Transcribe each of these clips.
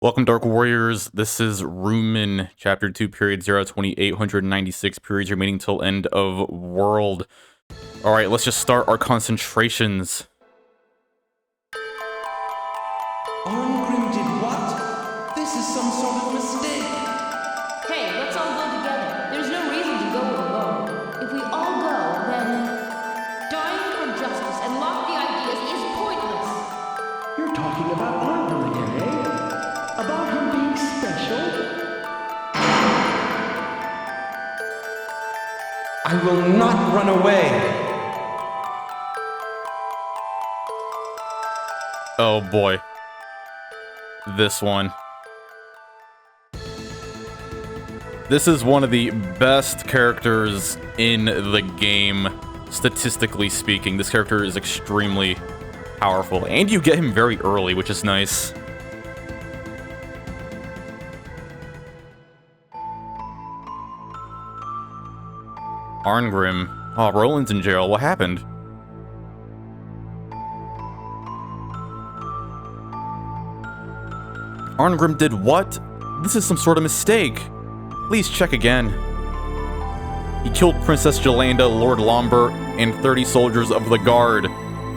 Welcome, Dark Warriors. This is Rumen, Chapter 2, Period 0, 2896 periods remaining till end of world. Alright, let's just start our concentrations. Arngrim did what? This is some sort of mistake. Hey, let's all go together. There's no reason to go alone. If we all go, then dying for justice and lofty ideas is pointless. You're talking about Arngrim again, eh? About him being special? I will not run away. Oh boy. This one. This is one of the best characters in the game, statistically speaking. This character is extremely powerful, and you get him very early, which is nice. Arngrim. Oh, Roland's in jail. What happened? Arngrim did what? This is some sort of mistake. Please check again. He killed Princess Jolanda, Lord Lawfer, and 30 soldiers of the guard.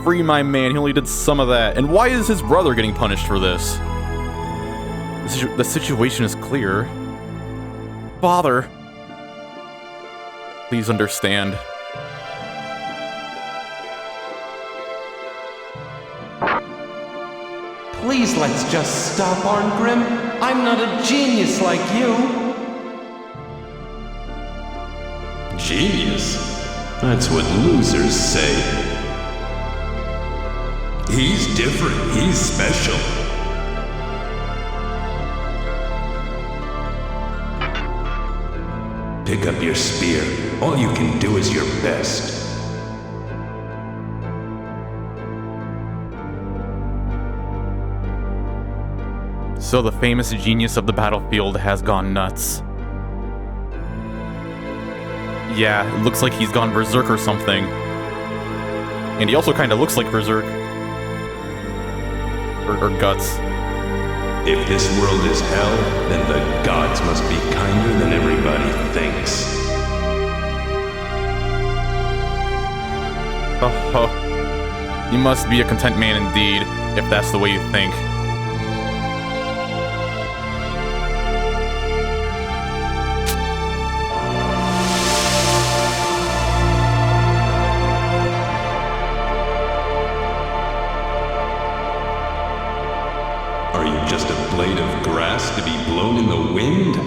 Free my man, he only did some of that. And why is his brother getting punished for this? The situation is clear. Father. Please understand. Please, let's just stop, Arngrim. I'm not a genius like you. Genius? That's what losers say. He's different. He's special. Pick up your spear. All you can do is your best. So the famous genius of the battlefield has gone nuts. Yeah, it looks like he's gone berserk or something. And he also kind of looks like berserk. Or guts. If this world is hell, then the gods must be kinder than everybody thinks. Oh, you must be a content man indeed, if that's the way you think. Are you just a blade of grass to be blown in the wind?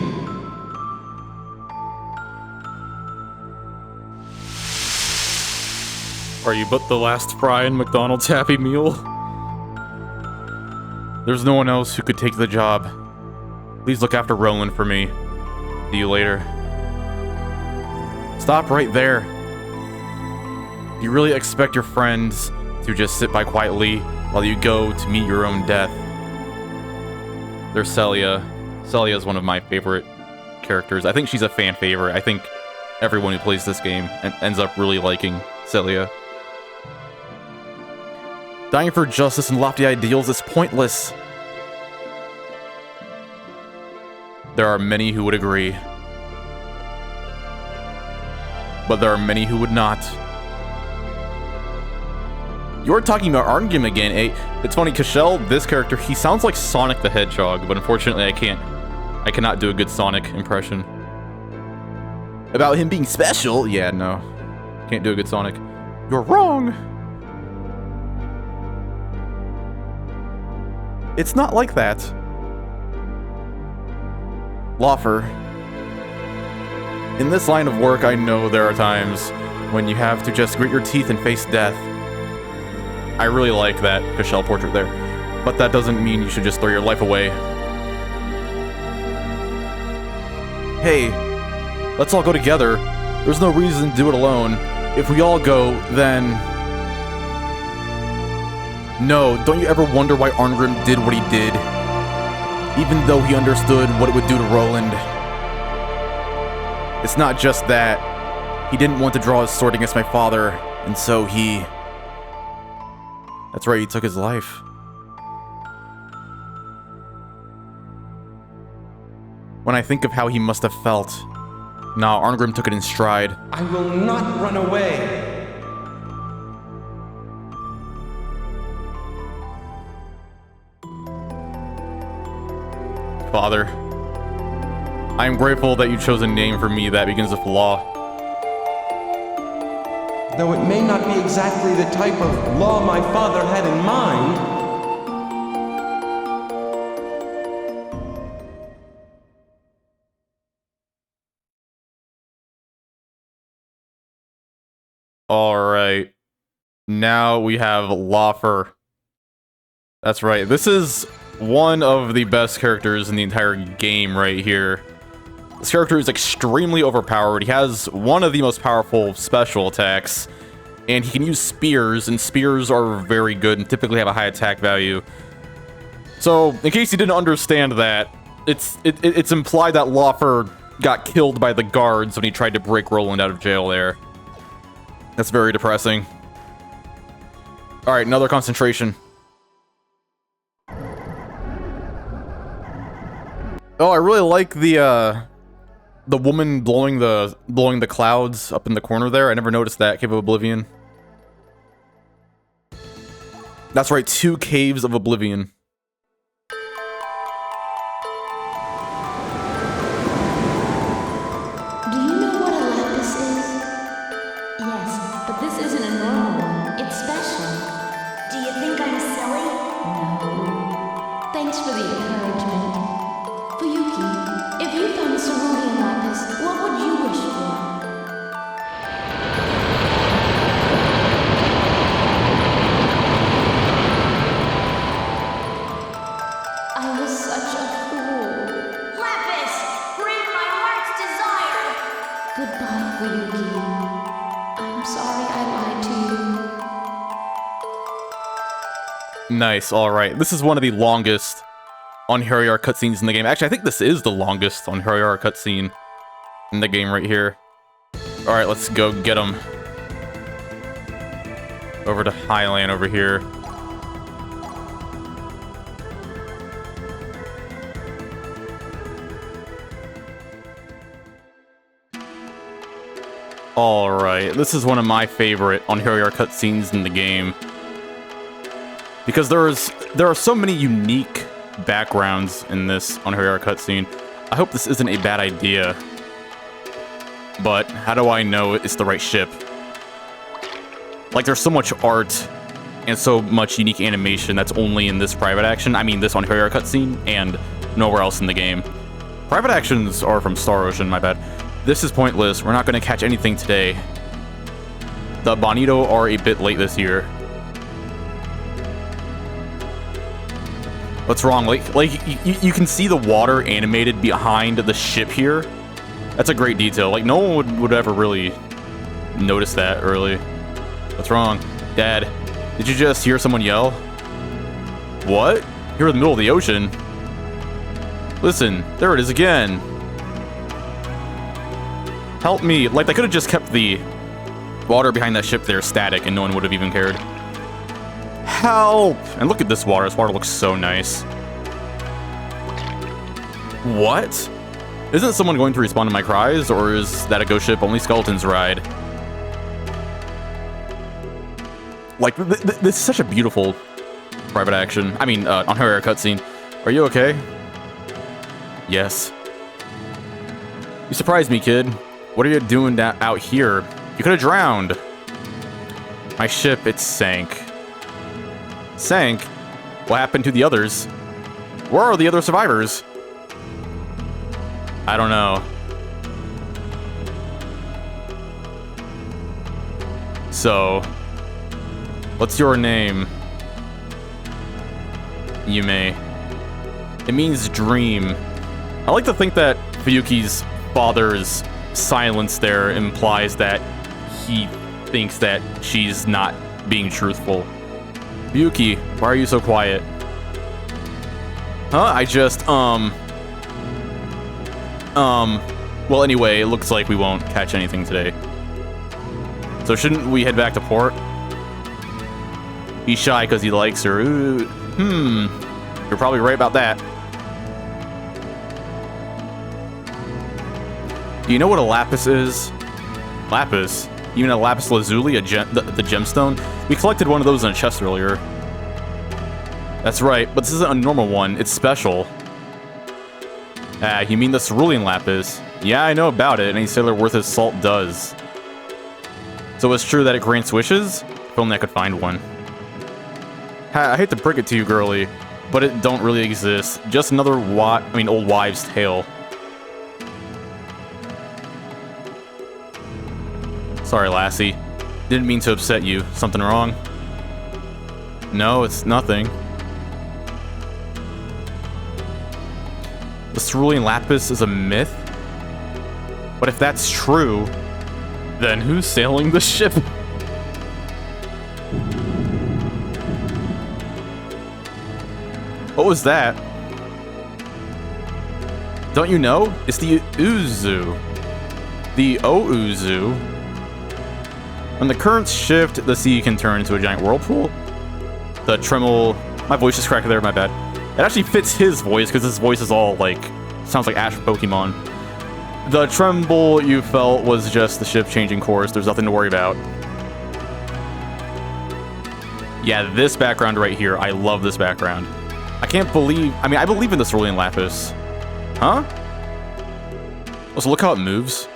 Are you but the last fry in McDonald's Happy Meal? There's no one else who could take the job. Please look after Roland for me. See you later. Stop right there. Do you really expect your friends to just sit by quietly while you go to meet your own death? There's Celia. Celia is one of my favorite characters. I think she's a fan favorite. I think everyone who plays this game ends up really liking Celia. Dying for justice and lofty ideals is pointless. There are many who would agree. But there are many who would not. You're talking about Arngrim again, eh? It's funny, Cashel, this character, he sounds like Sonic the Hedgehog, but unfortunately I cannot do a good Sonic impression. About him being special? Yeah, no. Can't do a good Sonic. You're wrong! It's not like that. Lawfer. In this line of work, I know there are times when you have to just grit your teeth and face death. I really like that Cashel portrait there, but that doesn't mean you should just throw your life away. Hey, let's all go together. There's no reason to do it alone. If we all go, then... No, don't you ever wonder why Arngrim did what he did? Even though he understood what it would do to Roland. It's not just that. He didn't want to draw his sword against my father, and so he... That's right, he took his life. when I think of how he must have felt. Nah, Arngrim took it in stride. I will not run away. Father, I am grateful that you chose a name for me that begins with law. Though it may not be exactly the type of law my father had in mind. Alright. Now we have Lawfer. That's right. This is one of the best characters in the entire game right here. This character is extremely overpowered. He has one of the most powerful special attacks, and he can use spears, and spears are very good and typically have a high attack value. So, in case you didn't understand that, it's implied that Lawfer got killed by the guards when he tried to break Roland out of jail there. That's very depressing. Alright, another concentration. Oh, I really like the woman blowing the clouds up in the corner there. I never noticed that. Cave of Oblivion. That's right, 2 Caves of Oblivion. Do you know what a lapis is? Yes, but this isn't a normal one. It's special. Do you think I'm silly? No. Thanks for the encouragement. Fuyuki, if you found cerulean lapis, what would you wish for? I was such a fool. Lapis! Bring my heart's desire! Goodbye, Fuyuki. I'm sorry I lied to you. Nice, alright. This is one of the longest Einherjar cutscenes in the game. Actually, I think this is the longest Einherjar cutscene in the game right here. Alright, let's go get him. Over to Highland over here. Alright, this is one of my favorite Einherjar cutscenes in the game. Because there are so many unique backgrounds in this Einherjar cutscene. I hope this isn't a bad idea. But how do I know it's the right ship? Like, there's so much art and so much unique animation that's only in this private action. I mean, this Einherjar cutscene and nowhere else in the game. Private actions are from Star Ocean, my bad. This is pointless. We're not going to catch anything today. The Bonito are a bit late this year. What's wrong? Like you can see the water animated behind the ship here. That's a great detail. Like, no one would ever really notice that early. What's wrong? Dad, did you just hear someone yell? What? You're in the middle of the ocean. Listen, there it is again. Help me. Like, they could have just kept the water behind that ship there static and no one would have even cared. Help! And look at this water. This water looks so nice. What? Isn't someone going to respond to my cries, or is that a ghost ship only skeletons ride? Like, this is such a beautiful private action. I mean, Einherjar cutscene. Are you okay? Yes. You surprised me, kid. What are you doing out here? You could have drowned. My ship, it sank. Sank? What happened to the others? Where are the other survivors? I don't know. So, what's your name? Yumei. It means dream. I like to think that Fuyuki's father's silence there implies that he thinks that she's not being truthful. Fuyuki, why are you so quiet? Huh? I just, well, anyway, it looks like we won't catch anything today. So shouldn't we head back to port? He's shy because he likes her. Ooh, you're probably right about that. Do you know what a lapis is? Lapis? You mean a lapis lazuli, the gemstone? We collected one of those in a chest earlier. That's right, but this isn't a normal one. It's special. Ah, you mean the cerulean lapis? Yeah, I know about it. Any sailor worth his salt does. So it's true that it grants wishes? If only I could find one. I hate to break it to you, girlie, but it don't really exist. Just another old wives' tale. Sorry, lassie. Didn't mean to upset you. Something wrong? No, it's nothing. The cerulean lapis is a myth? But if that's true, then who's sailing the ship? What was that? Don't you know? It's the Uzu. The Ouzu. When the currents shift, the sea can turn into a giant whirlpool. The tremble... My voice just cracked there, my bad. It actually fits his voice, because his voice is all, like... Sounds like Ash Pokemon. The tremble you felt was just the ship changing course. There's nothing to worry about. Yeah, this background right here. I love this background. I can't believe... I mean, I believe in the cerulean lapis. Huh? Also, look how it moves.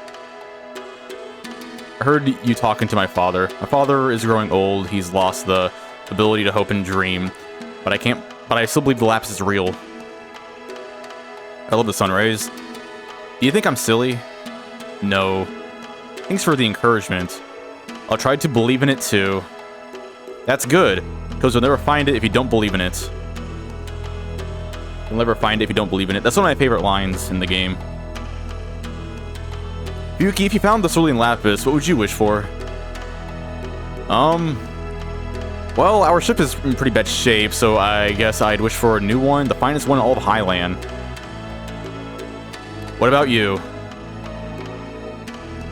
I heard you talking to my father. My father is growing old. He's lost the ability to hope and dream. But I still believe the lapis is real. I love the sun rays. Do you think I'm silly? No. Thanks for the encouragement. I'll try to believe in it too. That's good, because you'll never find it if you don't believe in it. You'll never find it if you don't believe in it. That's one of my favorite lines in the game. Yuki, if you found the cerulean lapis, what would you wish for? Well, our ship is in pretty bad shape, so I guess I'd wish for a new one, the finest one in all of Highland. What about you?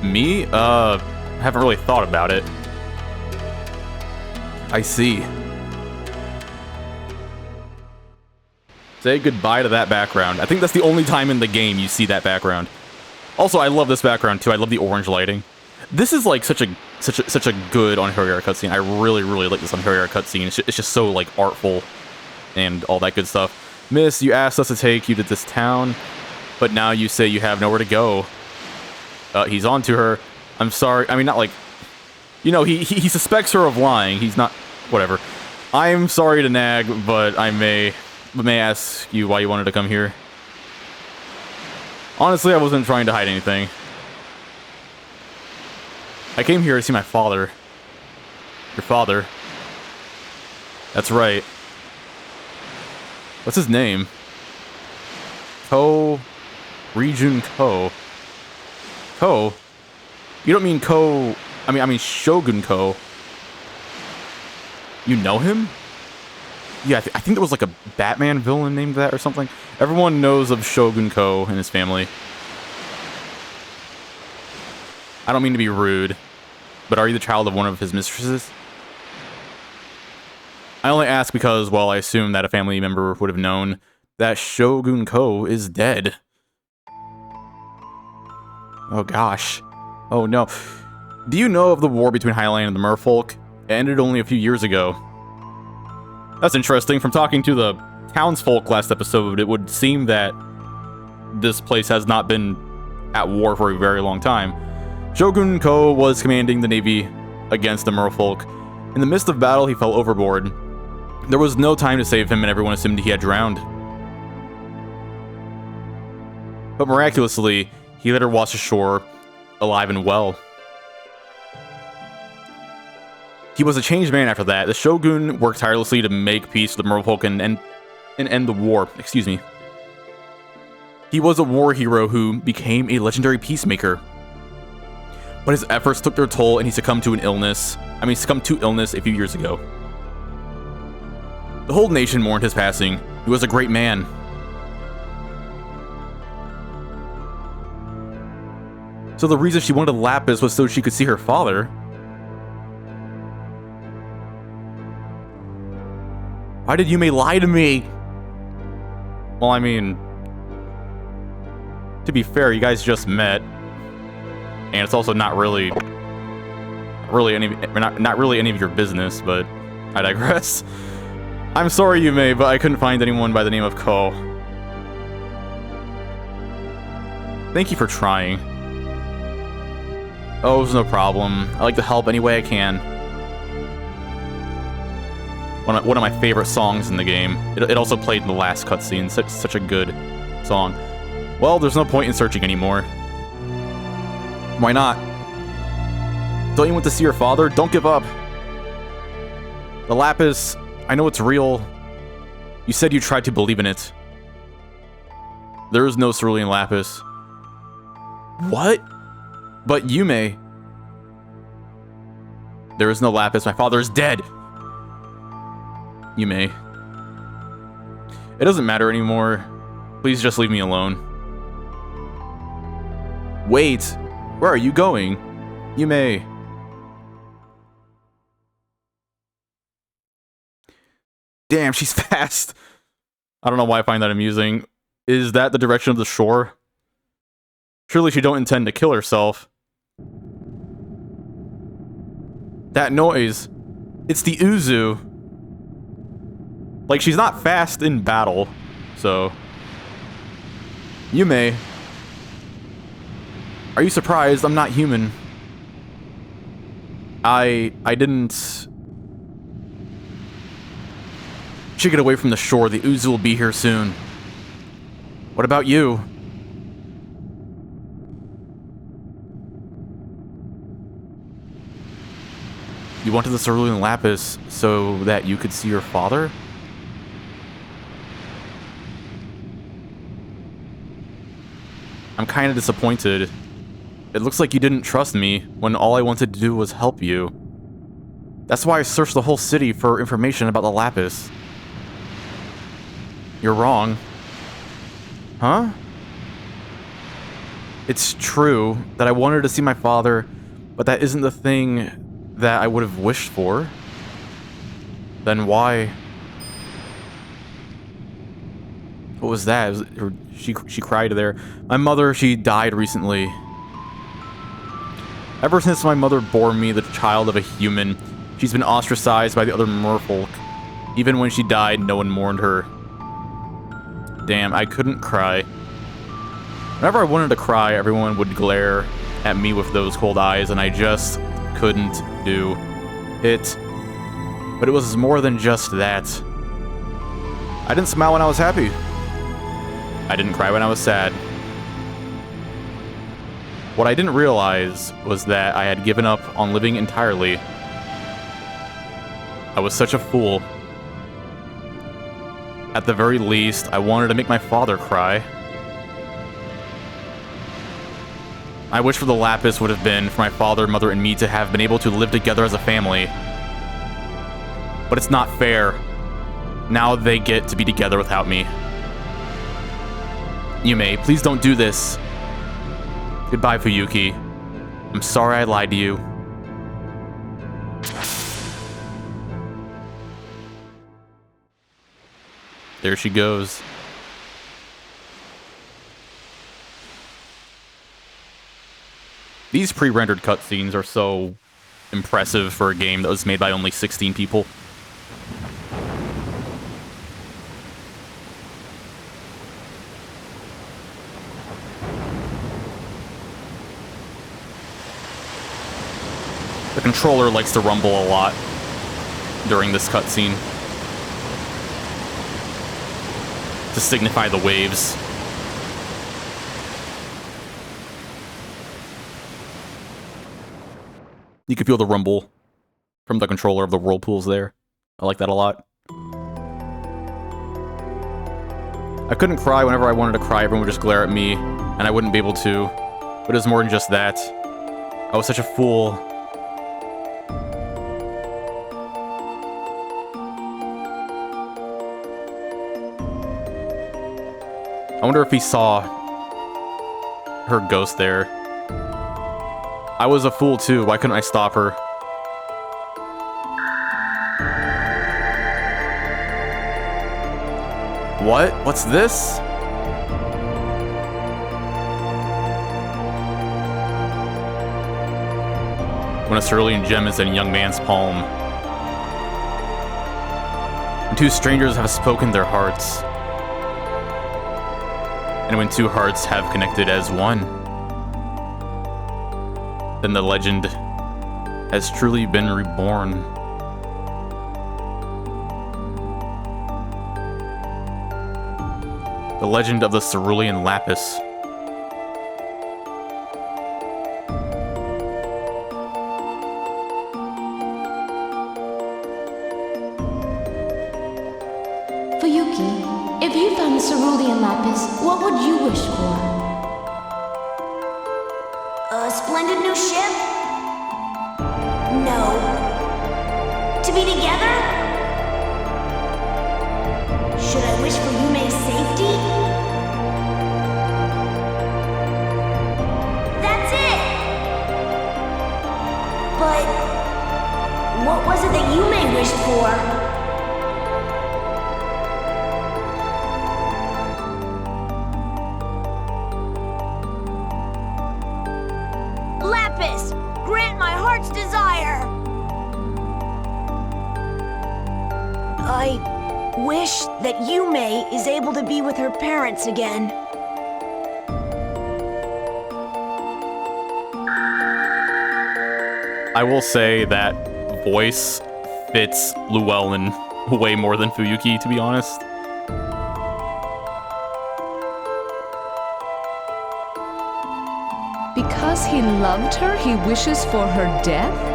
Me? Haven't really thought about it. I see. Say goodbye to that background. I think that's the only time in the game you see that background. Also, I love this background too. I love the orange lighting. This is like such a good Einherjar cutscene. I really like this Einherjar cutscene. It's just so like artful and all that good stuff. Miss, you asked us to take you to this town, but now you say you have nowhere to go. He's on to her. I'm sorry. I mean, not like, you know, he suspects her of lying. He's not, whatever. I'm sorry to nag, but I may ask you why you wanted to come here. Honestly, I wasn't trying to hide anything. I came here to see my father. Your father. That's right. What's his name? Region Ko. Ko? You don't mean Ko... I mean Shogun Ko. You know him? Yeah, I think there was like a Batman villain named that or something. Everyone knows of Shogun Ko and his family. I don't mean to be rude, but are you the child of one of his mistresses? I only ask because, well, I assume that a family member would have known that Shogun Ko is dead. Oh gosh. Oh no. Do you know of the war between Highland and the Merfolk? It ended only a few years ago. That's interesting. From talking to the townsfolk last episode, it would seem that this place has not been at war for a very long time. Shogun Ko was commanding the navy against the Merfolk. In the midst of battle, he fell overboard. There was no time to save him, and everyone assumed he had drowned. But miraculously, he later washed ashore, alive and well. He was a changed man after that. The Shogun worked tirelessly to make peace with the Merfolk and end the war. Excuse me. He was a war hero who became a legendary peacemaker. But his efforts took their toll and he succumbed to illness a few years ago. The whole nation mourned his passing. He was a great man. So the reason she wanted lapis was so she could see her father. Why did Yumei lie to me? Well, I mean, to be fair, you guys just met. And it's also not really any of your business, but I digress. I'm sorry, Yumei, but I couldn't find anyone by the name of Ko. Thank you for trying. Oh, it's no problem. I like to help any way I can. One of my favorite songs in the game. It also played in the last cutscene. Such a good song. Well, there's no point in searching anymore. Why not? Don't you want to see your father? Don't give up. The lapis, I know it's real. You said you tried to believe in it. There is no cerulean lapis. What? But Yumei. There is no lapis. My father is dead. Yumei. It doesn't matter anymore. Please just leave me alone. Wait. Where are you going? Yumei. Damn, she's fast. I don't know why I find that amusing. Is that the direction of the shore? Surely she don't intend to kill herself. That noise. It's the Uzu. Like, she's not fast in battle, so... Yumei. Are you surprised I'm not human? I didn't... Should get away from the shore. The Uzu will be here soon. What about you? You wanted the cerulean lapis so that you could see your father? I'm kind of disappointed. It looks like you didn't trust me when all I wanted to do was help you. That's why I searched the whole city for information about the lapis. You're wrong. Huh? It's true that I wanted to see my father, but that isn't the thing that I would have wished for. Then why? What was that? She cried there. My mother, she died recently. Ever since my mother bore me, the child of a human, she's been ostracized by the other merfolk. Even when she died, no one mourned her. Damn, I couldn't cry. Whenever I wanted to cry, everyone would glare at me with those cold eyes, and I just couldn't do it. But it was more than just that. I didn't smile when I was happy. I didn't cry when I was sad. What I didn't realize was that I had given up on living entirely. I was such a fool. At the very least, I wanted to make my father cry. I wish for the lapis would have been for my father, mother, and me to have been able to live together as a family. But it's not fair. Now they get to be together without me. Yumei, please don't do this. Goodbye, Fuyuki. I'm sorry I lied to you. There she goes. These pre-rendered cutscenes are so impressive for a game that was made by only 16 people. The controller likes to rumble a lot during this cutscene to signify the waves. You can feel the rumble from the controller of the whirlpools there. I like that a lot. I couldn't cry whenever I wanted to cry. Everyone would just glare at me, and I wouldn't be able to. But it was more than just that. I was such a fool. I wonder if he saw her ghost there. I was a fool too. Why couldn't I stop her? What? What's this? when a cerulean gem is in a young man's palm. When two strangers have spoken their hearts. And when two hearts have connected as one, then the legend has truly been reborn. The legend of the cerulean lapis. Fuyuki, if you found the cerulean lapis, what would you wish for? A splendid new ship? No. To be together? Should I wish for Yumei's safety? That's it! But what was it that Yumei wished for? Lapis, grant my heart's desire! I wish that Yumei is able to be with her parents again. I will say that voice fits Llewellyn way more than Fuyuki, to be honest. Because he loved her, he wishes for her death?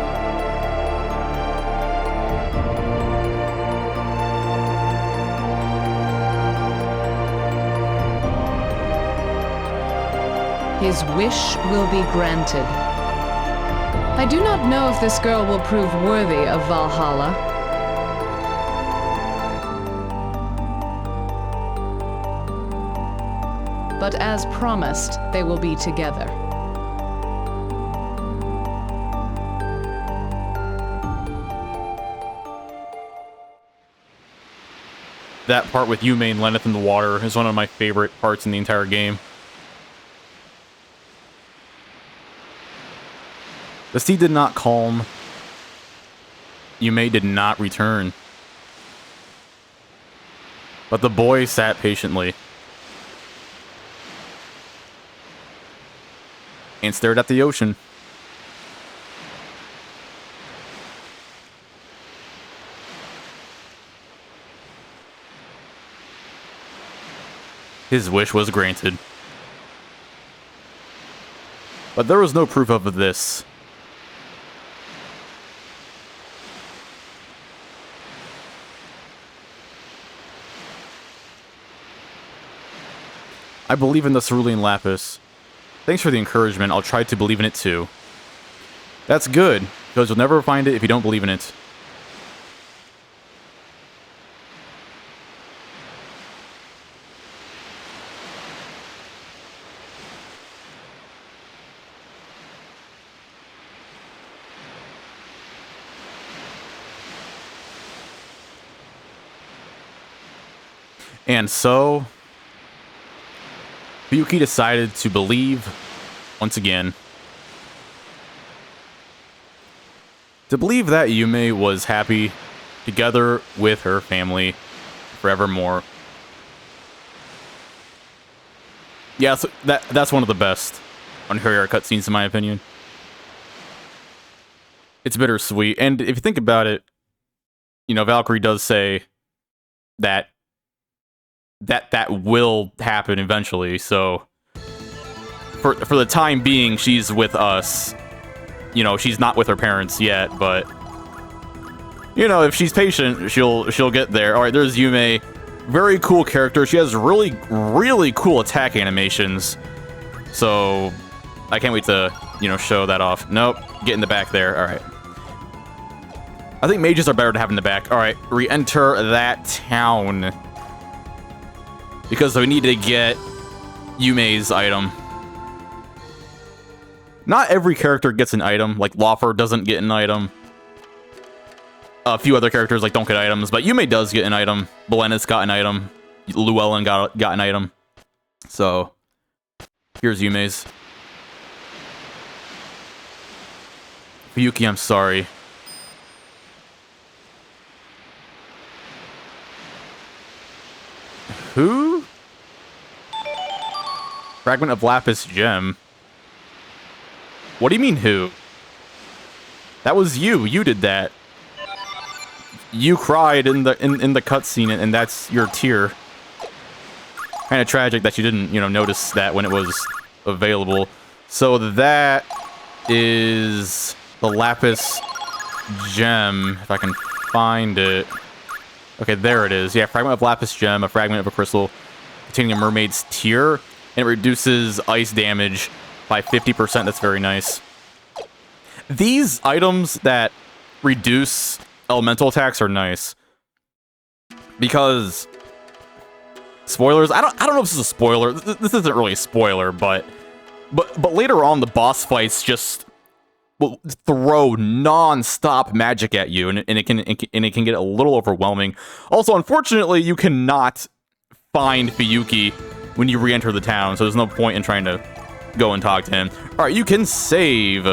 His wish will be granted. I do not know if this girl will prove worthy of Valhalla. But as promised, they will be together. That part with Yumei and Lenneth in the water is one of my favorite parts in the entire game. The sea did not calm. Yumei did not return. But the boy sat patiently and stared at the ocean. His wish was granted. But there was no proof of this. I believe in the cerulean lapis. Thanks for the encouragement. I'll try to believe in it too. That's good, because you'll never find it if you don't believe in it. And so, Fuyuki decided to believe once again. To believe that Yumei was happy together with her family forevermore. Yeah, so that's one of the best Einherjar cutscenes in my opinion. It's bittersweet, and if you think about it, you know, Valkyrie does say that will happen eventually, so for the time being, she's with us. You know, she's not with her parents yet, but you know, if she's patient, she'll get there. All right, there's Yumei. Very cool character. She has really cool attack animations. So I can't wait to, you know, show that off. Nope, get in the back there. All right. I think mages are better to have in the back. All right, re-enter that town. Because we need to get Yumei's item. Not every character gets an item. Like, Lawfer doesn't get an item. A few other characters, like, don't get items. But Yumei does get an item. Belena's got an item. Llewellyn got an item. So, here's Yumei's. Yuki, I'm sorry. Who? Fragment of Lapis Gem. What do you mean, who? That was you. You did that. You cried in the cutscene, and that's your tear. Kind of tragic that you didn't, you know, notice that when it was available. So that is the Lapis Gem, if I can find it. Okay, there it is. Yeah, fragment of Lapis Gem, a fragment of a crystal containing a mermaid's tear, and it reduces ice damage by 50%. That's very nice. These items that reduce elemental attacks are nice. Because spoilers, I don't know if this is a spoiler. This isn't really a spoiler, but later on the boss fights just will throw non-stop magic at you, and it can get a little overwhelming. Also, unfortunately, you cannot find Fuyuki when you re-enter the town, so there's no point in trying to go and talk to him. All right, you can save.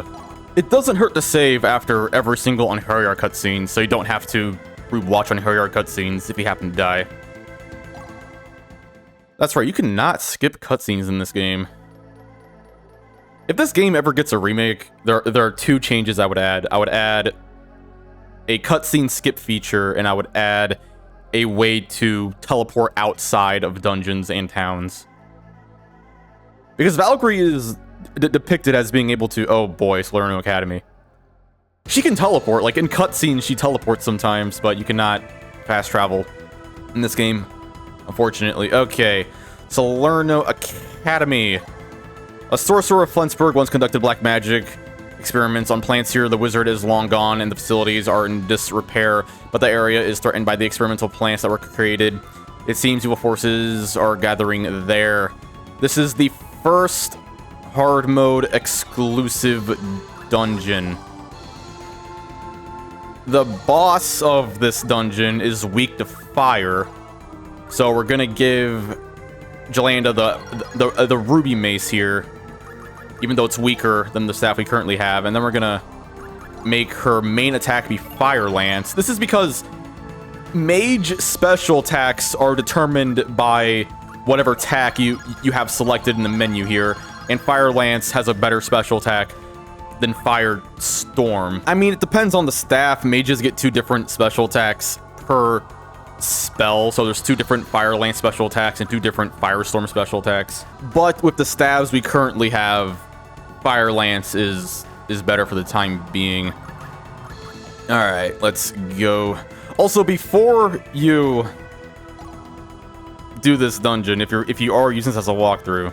It doesn't hurt to save after every single Einherjar cutscene, so you don't have to re-watch Einherjar cutscenes if you happen to die. That's right, you cannot skip cutscenes in this game. If this game ever gets a remake, there are two changes I would add. I would add a cutscene skip feature, and I would add a way to teleport outside of dungeons and towns. Because Valkyrie is depicted as being able to... Oh boy, Salerno Academy. She can teleport. Like, in cutscenes, she teleports sometimes, but you cannot fast travel in this game, unfortunately. Okay, Salerno Academy. A sorcerer of Flensburg once conducted black magic experiments on plants here. The wizard is long gone and the facilities are in disrepair, but the area is threatened by the experimental plants that were created. It seems evil forces are gathering there. This is the first hard mode exclusive dungeon. The boss of this dungeon is weak to fire, so we're gonna give Jolanda the ruby mace here, even though it's weaker than the staff we currently have, and then we're gonna make her main attack be Fire Lance. This is because mage special attacks are determined by whatever attack you have selected in the menu here, and Fire Lance has a better special attack than Fire Storm. I mean, it depends on the staff. Mages get 2 different special attacks per spell, so there's 2 different Fire Lance special attacks and 2 different Firestorm special attacks. But with the staves we currently have, Fire Lance is better for the time being. All right, let's go. Also, before you do this dungeon, if you are using this as a walkthrough,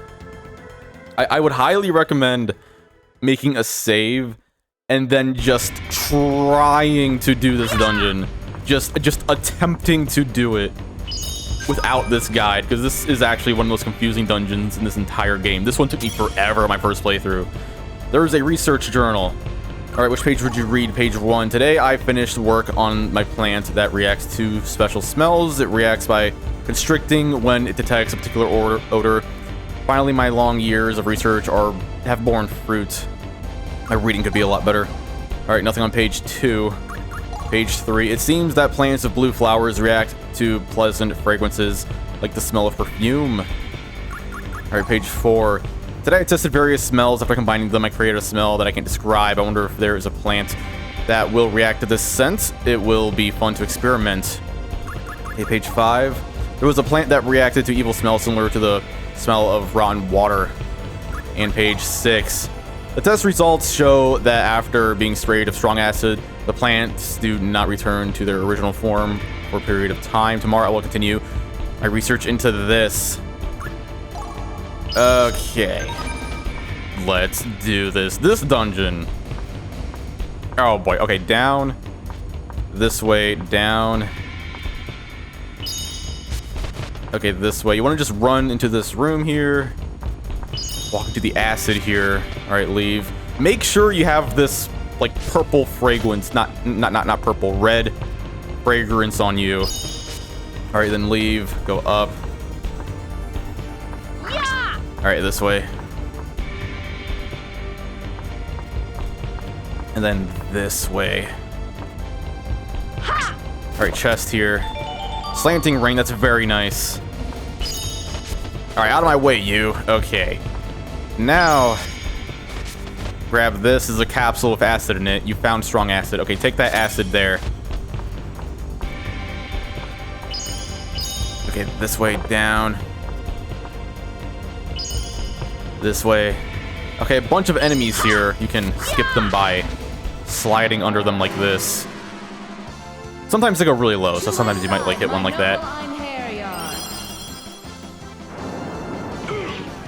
I would highly recommend making a save and then just trying to do this dungeon. Just attempting to do it without this guide, because this is actually one of the most confusing dungeons in this entire game. This one took me forever my first playthrough. There is a research journal. All right, which page would you read? Page 1. Today I finished work on my plant that reacts to special smells. It reacts by constricting when it detects a particular odor. Finally, my long years of research have borne fruit. My reading could be a lot better. All right, nothing on page 2. Page 3. It seems that plants of blue flowers react to pleasant fragrances like the smell of perfume. All right, page 4. Today I tested various smells. After combining them, I created a smell that I can't describe. I wonder if there is a plant that will react to this scent. It will be fun to experiment. Okay, page 5. There was a plant that reacted to evil smells similar to the smell of rotten water. And page 6. The test results show that after being sprayed with strong acid, the plants do not return to their original form for a period of time. Tomorrow I will continue my research into this. Okay. Let's do this. This dungeon. Oh boy. Okay, down. This way, down. Okay, this way. You want to just run into this room here. Walk into the acid here. All right, leave. Make sure you have this like purple fragrance, not purple, red fragrance on you. All right, then leave. Go up. Yeah! All right, this way. And then this way. Alright, chest here. Slanting ring, that's very nice. Alright, out of my way, you. Okay. Now, grab this. This is a capsule with acid in it. You found strong acid. Okay, take that acid there. Okay, this way down. This way. Okay, a bunch of enemies here. You can skip them by sliding under them like this. Sometimes they go really low, so sometimes you might like hit one like that.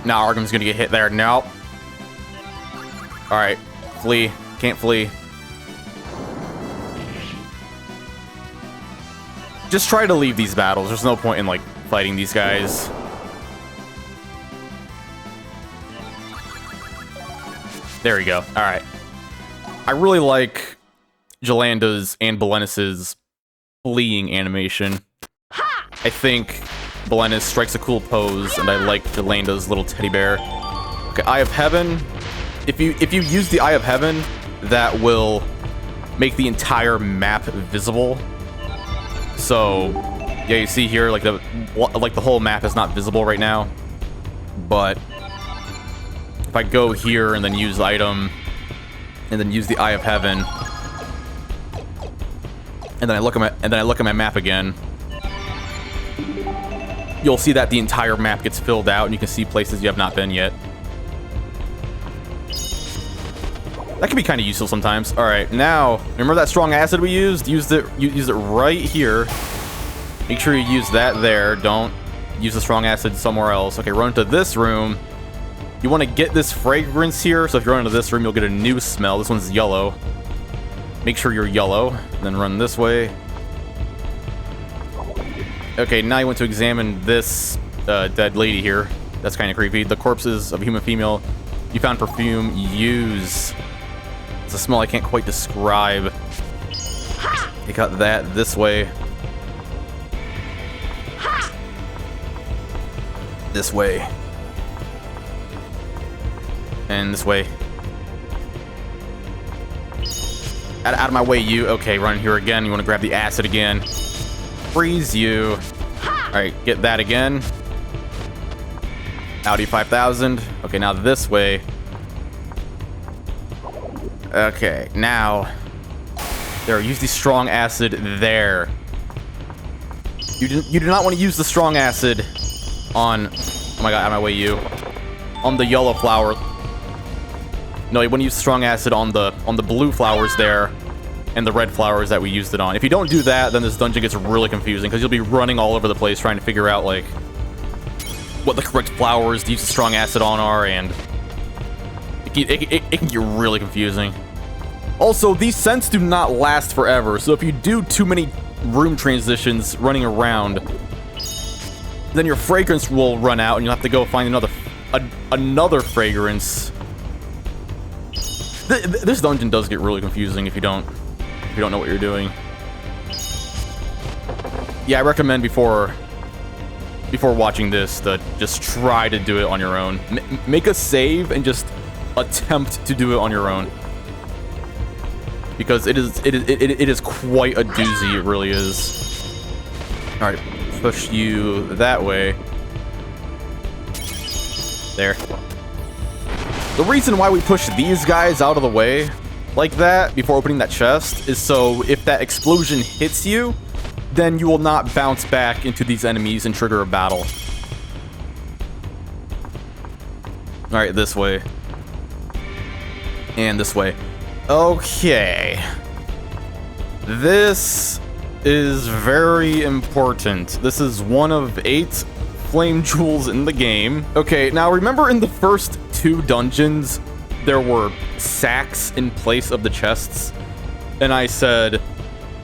Now Argham's gonna get hit there. Nope. Alright, flee. Can't flee. Just try to leave these battles. There's no point in, like, fighting these guys. There we go. Alright. I really like Jolanda's and Belenis's fleeing animation. I think Belenis strikes a cool pose, and I like Jolanda's little teddy bear. Okay, Eye of Heaven. If you use the Eye of Heaven, that will make the entire map visible. So, yeah, you see here, like the whole map is not visible right now. But if I go here and then use the item, and then use the Eye of Heaven, and then I look at my map again, you'll see that the entire map gets filled out, and you can see places you have not been yet. That can be kind of useful sometimes. All right, now remember that strong acid we used? Use it right here. Make sure you use that there. Don't use the strong acid somewhere else. Okay, run into this room. You want to get this fragrance here, so if you run into this room, you'll get a new smell. This one's yellow. Make sure you're yellow, and then run this way. Okay, now you want to examine this dead lady here. That's kind of creepy. The corpses of a human female. You found perfume. Use. It's a smell I can't quite describe. You got that this way. This way. And this way. Out of my way, you. Okay, run here again. You want to grab the acid again. Freeze you. Alright, get that again. Audi 5000. Okay, now this way. Okay, now. There, use the strong acid there. You do not want to use the strong acid on... Oh my god, out of my way, you. On the yellow flower. No, you want to use strong acid on the blue flowers there, and the red flowers that we used it on. If you don't do that, then this dungeon gets really confusing, because you'll be running all over the place trying to figure out, like, what the correct flowers to use the strong acid on are, and it can get really confusing. Also, these scents do not last forever, so if you do too many room transitions running around, then your fragrance will run out, and you'll have to go find another fragrance. This dungeon does get really confusing if you don't know what you're doing. Yeah, I recommend before watching this to just try to do it on your own. Make a save and just attempt to do it on your own, because it is quite a doozy. It really is. All right, push you that way. There. The reason why we push these guys out of the way like that before opening that chest is so if that explosion hits you, then you will not bounce back into these enemies and trigger a battle. Alright, this way. And this way. Okay. This is very important. This is one of 8 flame jewels in the game. Okay, now remember in the first 2 dungeons, there were sacks in place of the chests? And I said,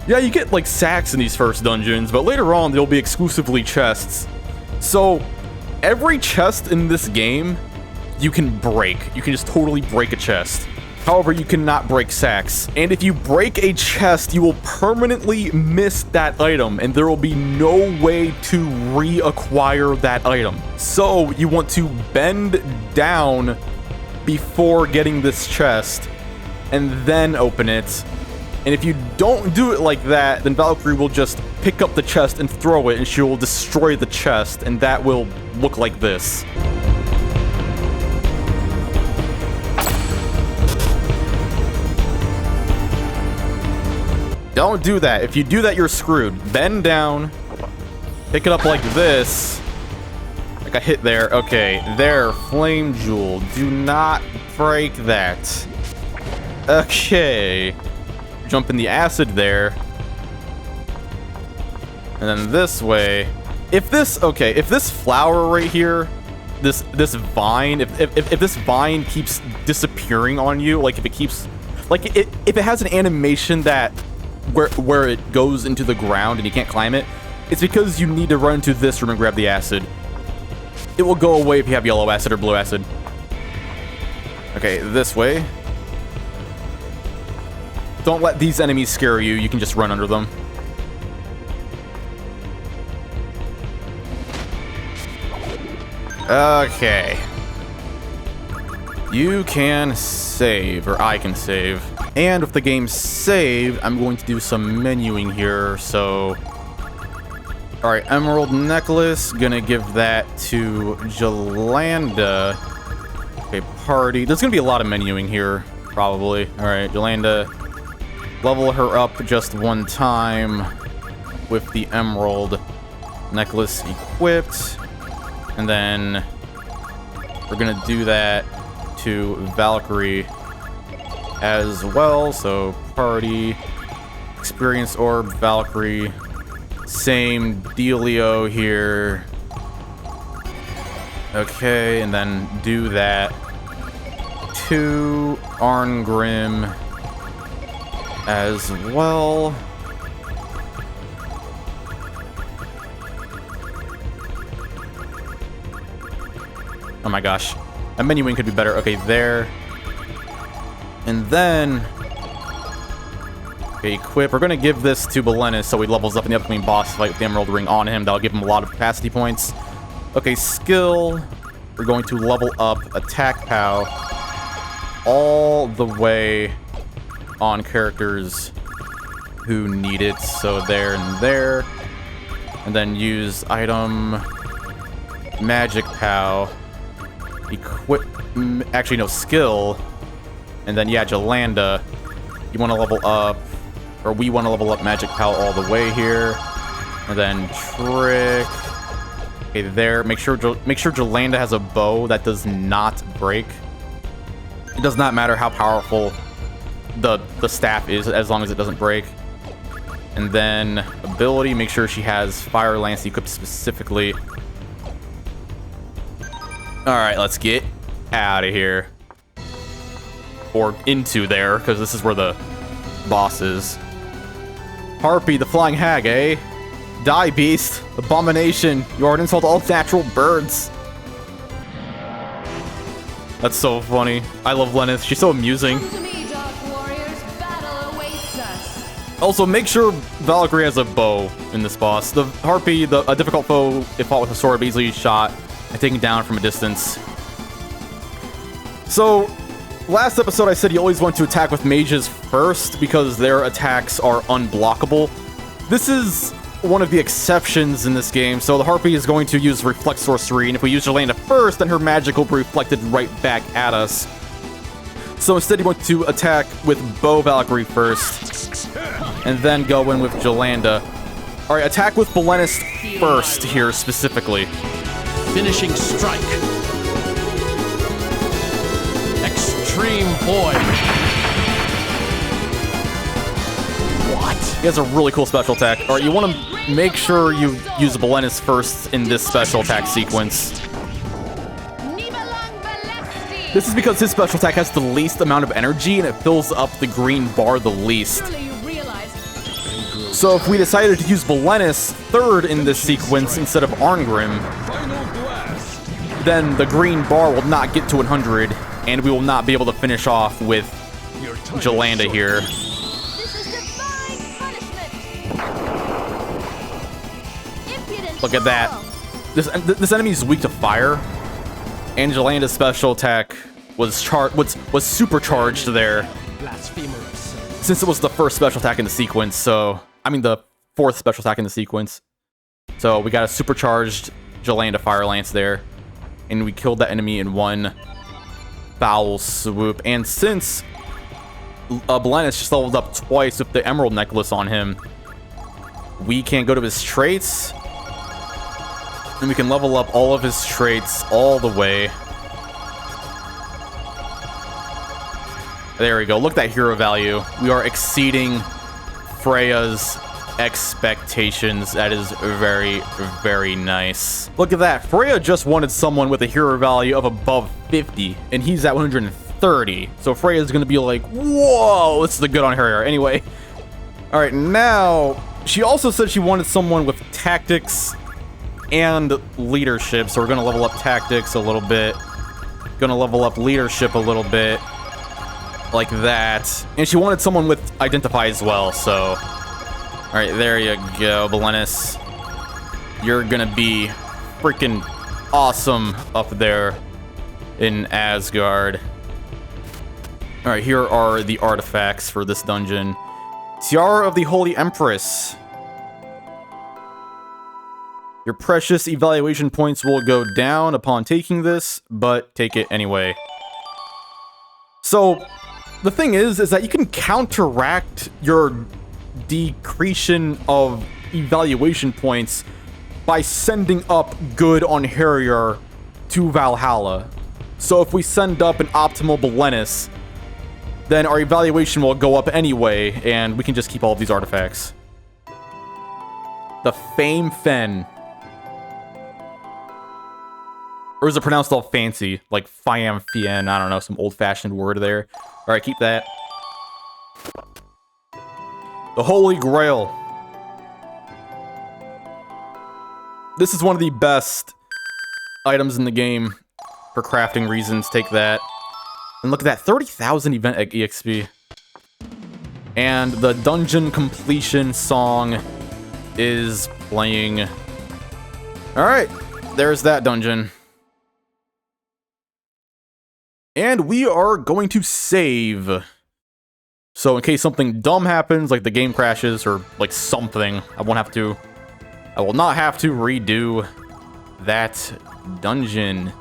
yeah, you get like sacks in these first dungeons, but later on, they'll be exclusively chests. So every chest in this game, you can break. You can just totally break a chest. However, you cannot break sacks. And if you break a chest, you will permanently miss that item, and there will be no way to reacquire that item. So you want to bend down before getting this chest and then open it. And if you don't do it like that, then Valkyrie will just pick up the chest and throw it, and she will destroy the chest, and that will look like this. Don't do that. If you do that, you're screwed. Bend down, pick it up like this. I got hit there. Okay, there, flame jewel. Do not break that. Okay. Jump in the acid there. And then this way. If this flower right here, this vine, if this vine keeps disappearing on you, like if it has an animation that where it goes into the ground and you can't climb it, it's because you need to run into this room and grab the acid. It will go away if you have yellow acid or blue acid. Okay, this way. Don't let these enemies scare you. You can just run under them. Okay. You can save, or I can save. And if the game's saved, I'm going to do some menuing here, so... Alright, Emerald Necklace, gonna give that to Jolanda. Okay, party. There's gonna be a lot of menuing here, probably. Alright, Jolanda. Level her up just one time with the Emerald Necklace equipped. And then we're gonna do that to Valkyrie as well. So party, experience orb, Valkyrie, same dealio here. Okay, and then do that to Arngrim as well. Oh my gosh. A menuing could be better. Okay, there. And then... Okay, equip. We're going to give this to Belenis so he levels up in the upcoming boss fight with the Emerald Ring on him. That'll give him a lot of capacity points. Okay, skill. We're going to level up Attack POW all the way on characters who need it. So there and there. And then use item Magic POW. Equip... Actually, no, skill. And then, yeah, Jolanda. You want to level up... Or we want to level up Magic POW all the way here. And then Trick. Okay, there. Make sure Jolanda has a bow that does not break. It does not matter how powerful the staff is, as long as it doesn't break. And then ability, make sure she has Fire Lance equipped specifically. Alright, let's get out of here. Or into there, because this is where the boss is. Harpy, the flying hag, eh? Die, beast. Abomination. You are an insult to all natural birds. That's so funny. I love Lenneth. She's so amusing. Come to me, Dark Warriors. Battle awaits us. Also, make sure Valkyrie has a bow in this boss. The Harpy, a difficult foe, if fought with a sword, but easily shot and taken down from a distance. So, last episode I said you always want to attack with mages first because their attacks are unblockable. This is one of the exceptions in this game, so the Harpy is going to use Reflect Sorcery, and if we use Jolanda first, then her magic will be reflected right back at us. So instead you want to attack with Bow Valkyrie first, and then go in with Jolanda. Alright, attack with Belenis first here specifically. Finishing strike. Extreme void. What? He has a really cool special attack. Alright, you want to make sure you use Belenis first in this special attack sequence. This is because his special attack has the least amount of energy and it fills up the green bar the least. So if we decided to use Belenis third in this sequence instead of Arngrim, then the green bar will not get to 100 and we will not be able to finish off with Jolanda here. Look at that. This enemy is weak to fire, and Jolanda's special attack was supercharged there. since it was the first special attack in the sequence, so... I mean, the fourth special attack in the sequence. So we got a supercharged Jolanda Fire Lance there. And we killed that enemy in one foul swoop. And since Belennis just leveled up twice with the Emerald Necklace on him, we can go to his traits. And we can level up all of his traits all the way. There we go. Look at that hero value. We are exceeding Freya's expectations. That is very, very nice. Look at that. Freya just wanted someone with a hero value of above 50, and he's at 130. So Freya's going to be like, whoa, this is a good on her. Anyway. All right, now, she also said she wanted someone with tactics and leadership. So we're going to level up tactics a little bit. Going to level up leadership a little bit. Like that. And she wanted someone with identify as well, so... Alright, there you go, Belennis. You're gonna be freaking awesome up there in Asgard. Alright, here are the artifacts for this dungeon. Tiara of the Holy Empress. Your precious evaluation points will go down upon taking this, but take it anyway. So... the thing is that you can counteract your decretion of evaluation points by sending up good Einherjar to Valhalla. So if we send up an optimal Belennis, then our evaluation will go up anyway, and we can just keep all of these artifacts. The Fame Fen. Or is it pronounced all fancy? Like Fiam Fien, I don't know, some old-fashioned word there. Alright, keep that. The Holy Grail. This is one of the best items in the game for crafting reasons. Take that. And look at that, 30,000 event EXP. And the dungeon completion song is playing. Alright, there's that dungeon. And we are going to save. So in case something dumb happens, like the game crashes or like something, I will not have to redo that dungeon.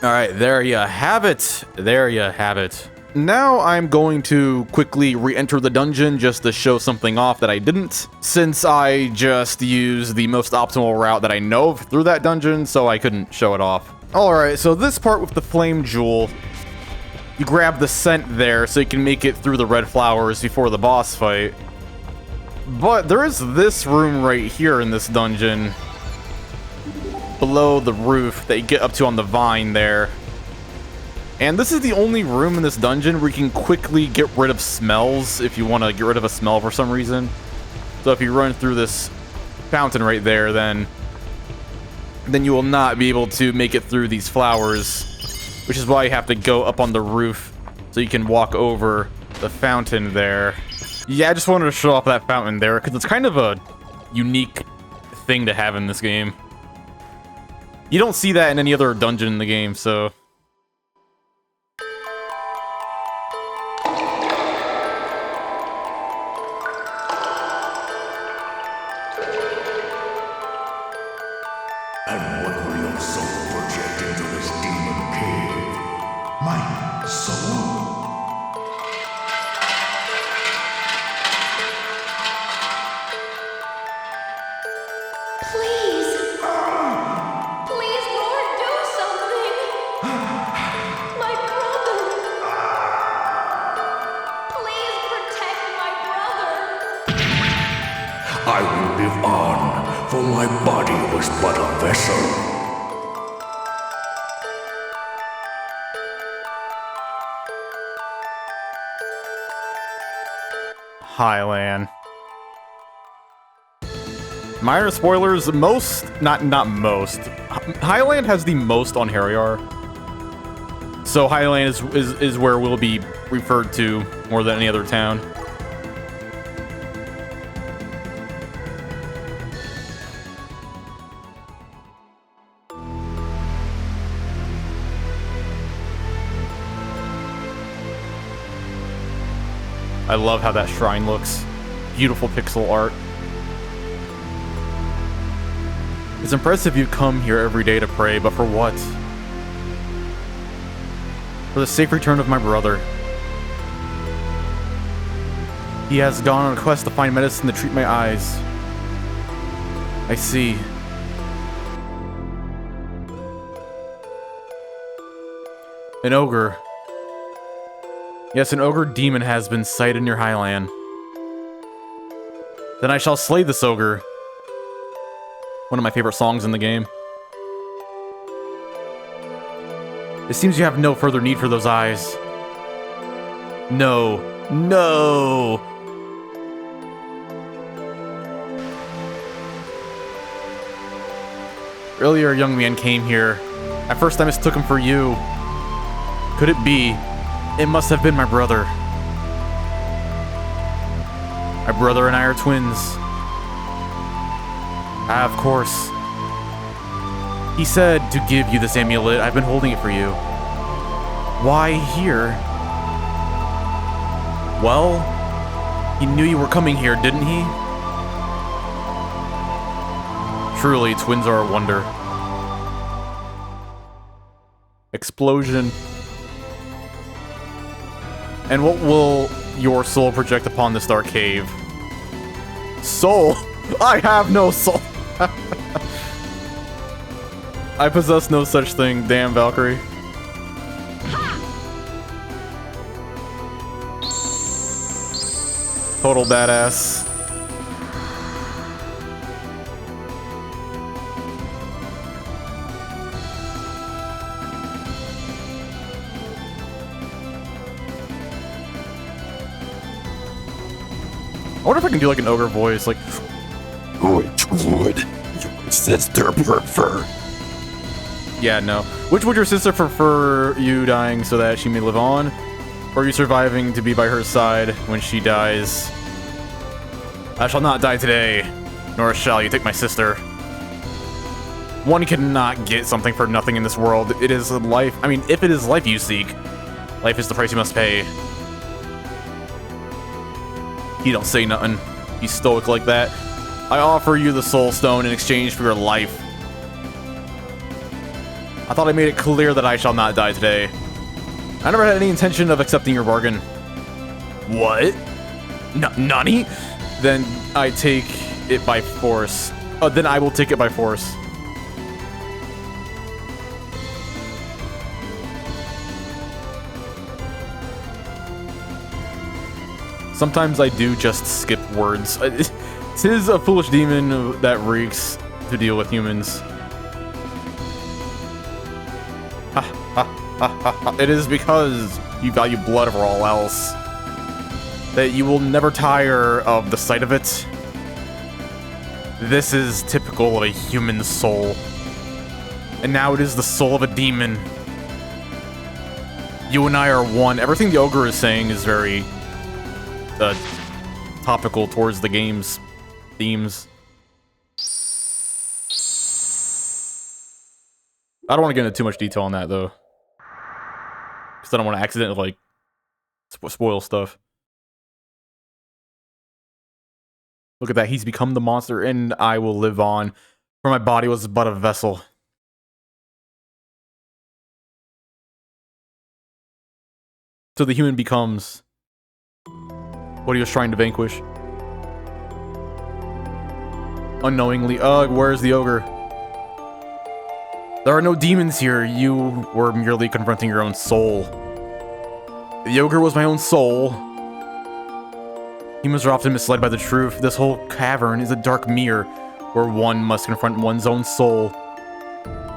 All right, there you have it. There you have it. Now I'm going to quickly re-enter the dungeon just to show something off that I didn't, since I just used the most optimal route that I know of through that dungeon, so I couldn't show it off. Alright, so this part with the flame jewel, you grab the scent there so you can make it through the red flowers before the boss fight. But there is this room right here in this dungeon, below the roof, that you get up to on the vine there. And this is the only room in this dungeon where you can quickly get rid of smells if you want to get rid of a smell for some reason. So if you run through this fountain right there, then you will not be able to make it through these flowers, which is why you have to go up on the roof so you can walk over the fountain there. Yeah, I just wanted to show off that fountain there because it's kind of a unique thing to have in this game. You don't see that in any other dungeon in the game, so... And what will your soul project into this demon cave? My soul? Please. Please, Lord, do something. My brother. Please protect my brother. I will live on, for my body was but a vessel. Highland. Minor spoilers, not most. Highland has the most on Einherjar. So Highland is where we'll be referred to more than any other town. I love how that shrine looks. Beautiful pixel art. It's impressive you come here every day to pray, but for what? For the safe return of my brother. He has gone on a quest to find medicine to treat my eyes. I see. An ogre. Yes, an ogre demon has been sighted near Highland. Then I shall slay this ogre. One of my favorite songs in the game. It seems you have no further need for those eyes. No. No! Earlier, a young man came here. At first, I mistook him for you. Could it be? It must have been my brother. My brother and I are twins. Ah, of course. He said to give you this amulet. I've been holding it for you. Why here? Well, he knew you were coming here, didn't he? Truly, twins are a wonder. Explosion. And what will your soul project upon this dark cave? Soul? I have no soul! I possess no such thing, damn Valkyrie. Total badass. I wonder if I can do like an ogre voice, like, which would your sister prefer? Yeah, no. Which would your sister prefer, you dying so that she may live on, or you surviving to be by her side when she dies? I shall not die today, nor shall you take my sister. One cannot get something for nothing in this world. It is life. I mean, if it is life you seek, life is the price you must pay. He don't say nothing. He's stoic like that. I offer you the soul stone in exchange for your life. I thought I made it clear that I shall not die today. I never had any intention of accepting your bargain. What? Nani? Then I take it by force. Then I will take it by force. Sometimes I do just skip words. 'Tis a foolish demon that reeks to deal with humans. It is because you value blood over all else that you will never tire of the sight of it. This is typical of a human soul. And now it is the soul of a demon. You and I are one. Everything the ogre is saying is very topical towards the game's themes. I don't want to get into too much detail on that, though. Because I don't want to accidentally, like, spoil stuff. Look at that. He's become the monster, and I will live on. For my body was but a vessel. So the human becomes what he was trying to vanquish. Unknowingly. Ugh, where's the ogre? There are no demons here. You were merely confronting your own soul. The ogre was my own soul. Humans are often misled by the truth. This whole cavern is a dark mirror where one must confront one's own soul.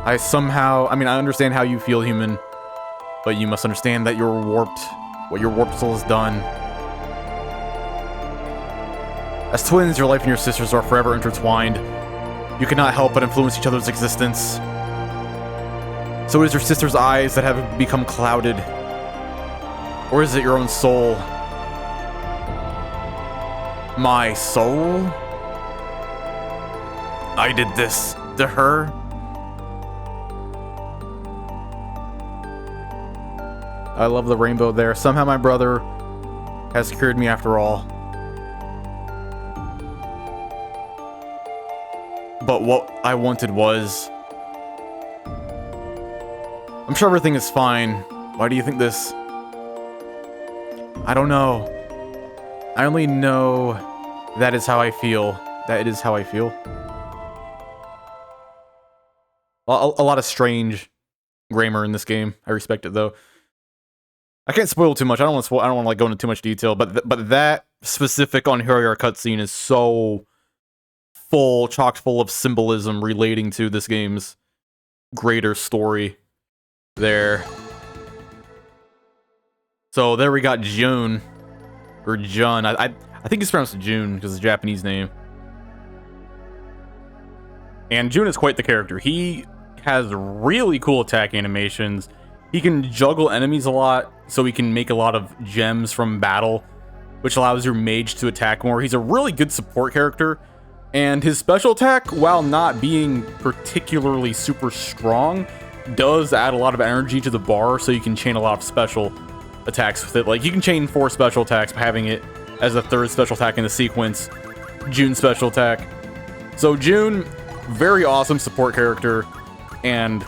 I understand how you feel, human, but you must understand that you're warped. What your warped soul has done. As twins, your life and your sister's are forever intertwined. You cannot help but influence each other's existence. So it is your sister's eyes that have become clouded. Or is it your own soul? My soul? I did this to her? I love the rainbow there. Somehow my brother has cured me after all. But what I wanted was... I'm sure everything is fine. Why do you think this? I don't know. I only know that is how I feel. That it is how I feel. A lot of strange grammar in this game. I respect it though. I can't spoil too much. I don't want to like go into too much detail. But that specific Einherjar cutscene is so chock full of symbolism relating to this game's greater story. There. So there we got June, or Jun. I think it's pronounced June because it's a Japanese name. And June is quite the character. He has really cool attack animations. He can juggle enemies a lot, so he can make a lot of gems from battle, which allows your mage to attack more. He's a really good support character, and his special attack, while not being particularly super strong, does add a lot of energy to the bar, so you can chain a lot of special attacks with it. Like, you can chain 4 special attacks by having it as a 3rd special attack in the sequence. June special attack. So June, very awesome support character, and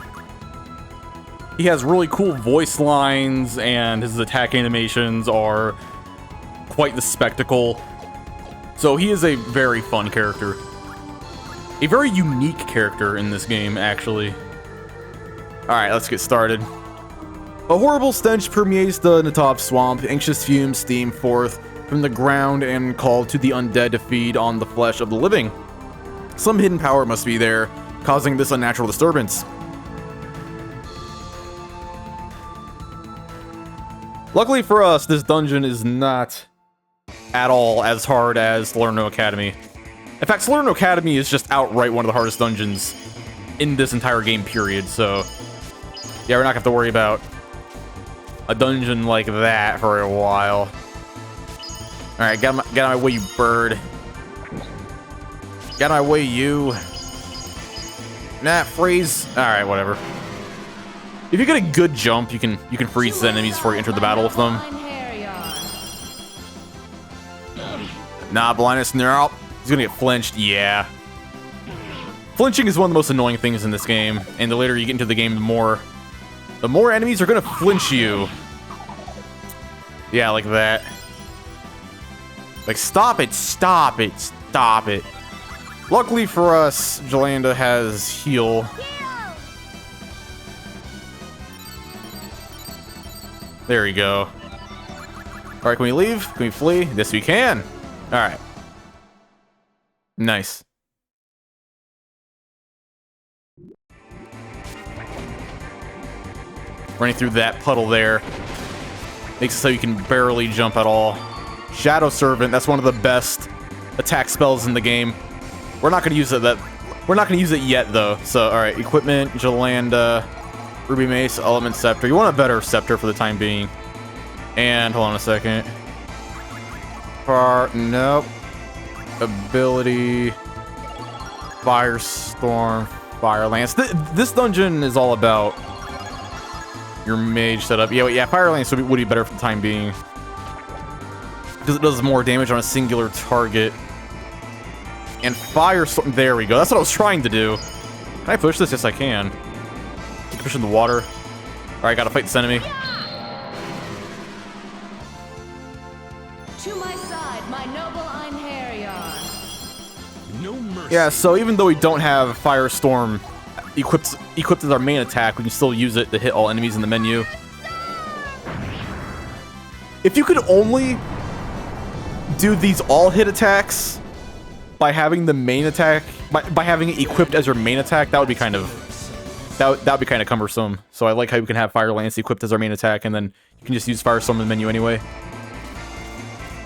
he has really cool voice lines, and his attack animations are quite the spectacle. So he is a very fun character. A very unique character in this game, actually. Alright, let's get started. A horrible stench permeates the Nethov Swamp. Anxious fumes steam forth from the ground and call to the undead to feed on the flesh of the living. Some hidden power must be there, causing this unnatural disturbance. Luckily for us, this dungeon is not at all as hard as Salerno Academy. In fact, Salerno Academy is just outright one of the hardest dungeons in this entire game, period, so... yeah, we're not gonna have to worry about a dungeon like that for a while. Alright, get out of my way, you bird. Get out of my way, you. Nah, freeze. Alright, whatever. If you get a good jump, you can freeze the enemies before you enter the battle with them. Nah, blindness, no. He's gonna get flinched, yeah. Flinching is one of the most annoying things in this game, and the later you get into the game, the more enemies are gonna flinch you. Yeah, like that. Like, stop it, stop it, stop it. Luckily for us, Jolanda has heal. There we go. Alright, can we leave? Can we flee? Yes, we can. Alright. Nice. Running through that puddle there. Makes it so you can barely jump at all. Shadow Servant, that's one of the best attack spells in the game. We're not gonna use it we're not gonna use it yet though. So alright, equipment, Jolanda, Ruby Mace, Element Scepter. You want a better scepter for the time being. And hold on a second. Nope. Ability. Firestorm, Fire Lance. This dungeon is all about your mage setup. Yeah, Fire Lance would be better for the time being, because it does more damage on a singular target. And Firestorm, there we go. That's what I was trying to do. Can I push this? Yes, I can. Push in the water. Alright, gotta fight this enemy. To my side, my noble Einherjar. No mercy. Yeah, so even though we don't have Firestorm equipped as our main attack, we can still use it to hit all enemies in the menu. If you could only do these all-hit attacks by having the main attack, by having it equipped as your main attack, that would be kind of cumbersome. So I like how you can have Fire Lance equipped as our main attack, and then you can just use Firestorm in the menu anyway.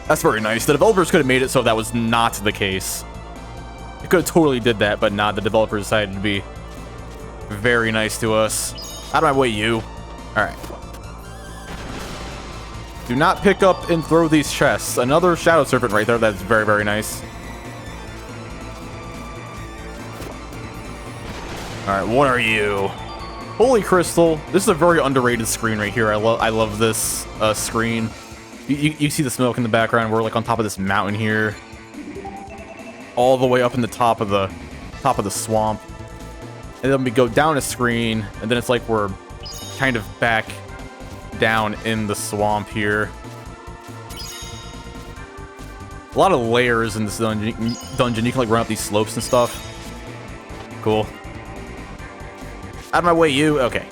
That's very nice. The developers could have made it so that was not the case. They could have totally did that, but not. The developers decided to be very nice to us. Out of my way, you. Alright. Do not pick up and throw these chests. Another Shadow Serpent right there. That's very, very nice. Alright, what are you? Holy Crystal. This is a very underrated screen right here. I love this screen. You see the smoke in the background. We're like on top of this mountain here, all the way up in the top of the swamp, and then we go down a screen, and then it's like we're kind of back down in the swamp here. A lot of layers in this dungeon. You can like run up these slopes and stuff. Cool. Out of my way, you. Okay.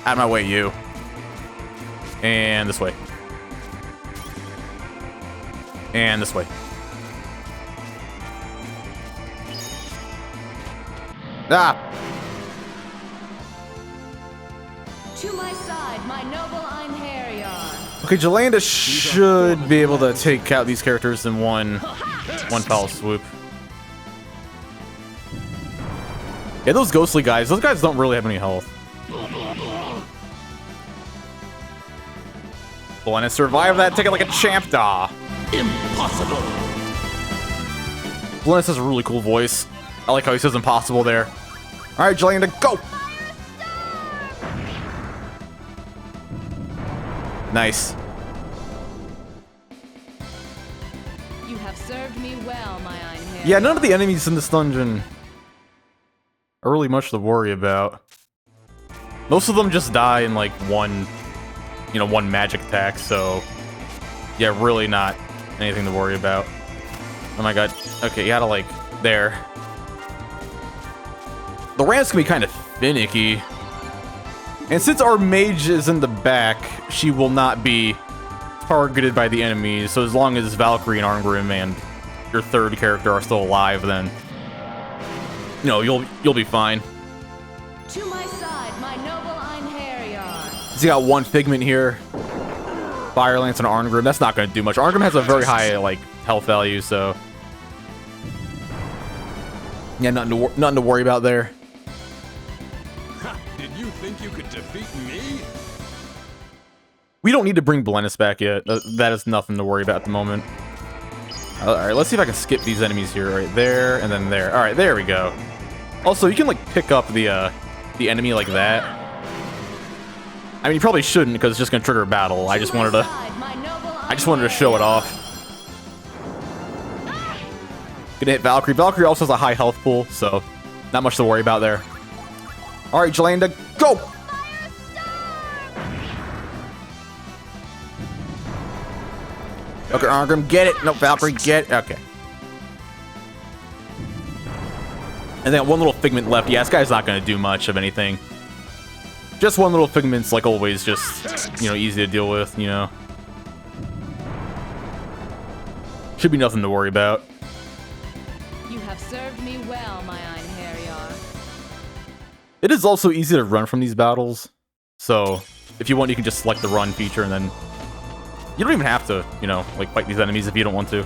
Out of my way, you. And this way. And this way. Ah! To my side, my noble Einherjar. Okay, Jolanda should be able to take out these characters in one foul swoop. Yeah, those ghostly guys, those guys don't really have any health. Glenna survived that, take it like a champ, da. Impossible. Glenna has a really cool voice. I like how he says impossible there. Alright, Jolanda, go! Nice. You have served me well, my Einherjar. Yeah, none of the enemies in this dungeon are really much to worry about. Most of them just die in like one magic attack, so yeah, really not anything to worry about. Oh my god. Okay, you gotta like there. The ramps can be kind of finicky. And since our mage is in the back, she will not be targeted by the enemies. So as long as Valkyrie and Arngrim and your third character are still alive, then you'll be fine. To my side, my noble Einherjar. So you got one Figment here. Fire Lance and Arngrim. That's not going to do much. Arngrim has a very high like health value, so yeah, nothing to worry about there. Did you think you could defeat me? We don't need to bring Belennis back yet. That is nothing to worry about at the moment. Alright, let's see if I can skip these enemies here. Right there, and then there. Alright, there we go. Also, you can, like, pick up the enemy like that. I mean, you probably shouldn't, because it's just going to trigger a battle. I just wanted to show it off. Gonna hit Valkyrie. Valkyrie also has a high health pool, so not much to worry about there. Alright, Jolanda, go! Okay, Arngrim, get it. No, Valkyrie, get it. Okay. And then one little Figment left. Yeah, this guy's not going to do much of anything. Just one little Figment's, like always, just, easy to deal with, Should be nothing to worry about. You have served me well, my Einherjar. It is also easy to run from these battles. So, if you want, you can just select the run feature and then you don't even have to, fight these enemies if you don't want to.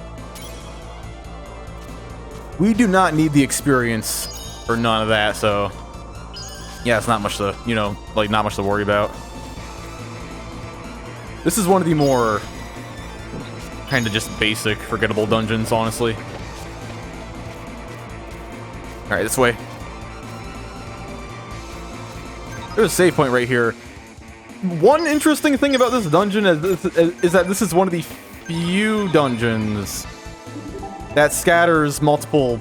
We do not need the experience or none of that, so yeah, it's not much to, not much to worry about. This is one of the more kind of just basic, forgettable dungeons, honestly. Alright, this way. There's a save point right here. One interesting thing about this dungeon is that this is one of the few dungeons that scatters multiple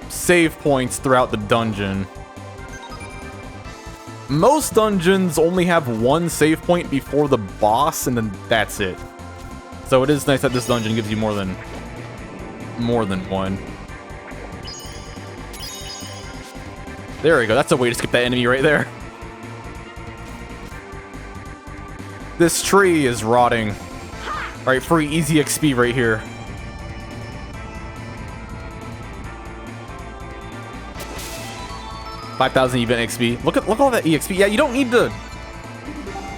save points throughout the dungeon. Most dungeons only have one save point before the boss, and then that's it. So it is nice that this dungeon gives you more than one. There we go. That's a way to skip that enemy right there. This tree is rotting. Alright, free easy XP right here. $5,000 event XP. Look at all that EXP. Yeah, you don't need to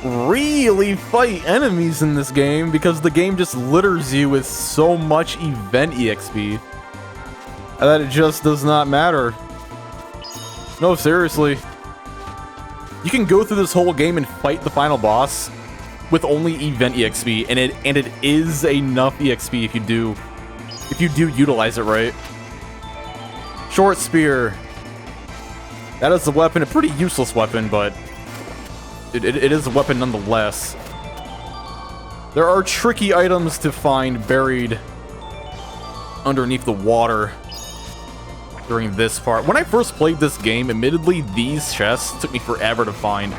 really fight enemies in this game because the game just litters you with so much event EXP that it just does not matter. No, seriously. You can go through this whole game and fight the final boss with only event EXP, and it is enough EXP if you do utilize it right. Short spear. That is a weapon, a pretty useless weapon, but it is a weapon nonetheless. There are tricky items to find buried underneath the water during this part. When I first played this game, admittedly, these chests took me forever to find.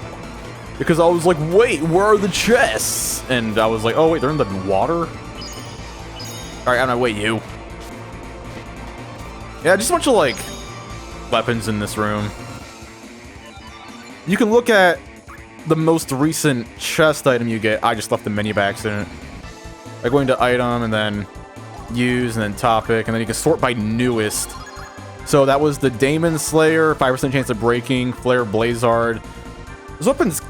Because I was like, wait, where are the chests? And I was like, oh wait, they're in the water? Alright, I'm gonna wait, you. Yeah, just a bunch of, like, weapons in this room. You can look at the most recent chest item you get. I just left the menu by accident. By going to item, and then use, and then topic, and then you can sort by newest. So that was the Daemon Slayer, 5% chance of breaking, Flare Blazard. This weapon's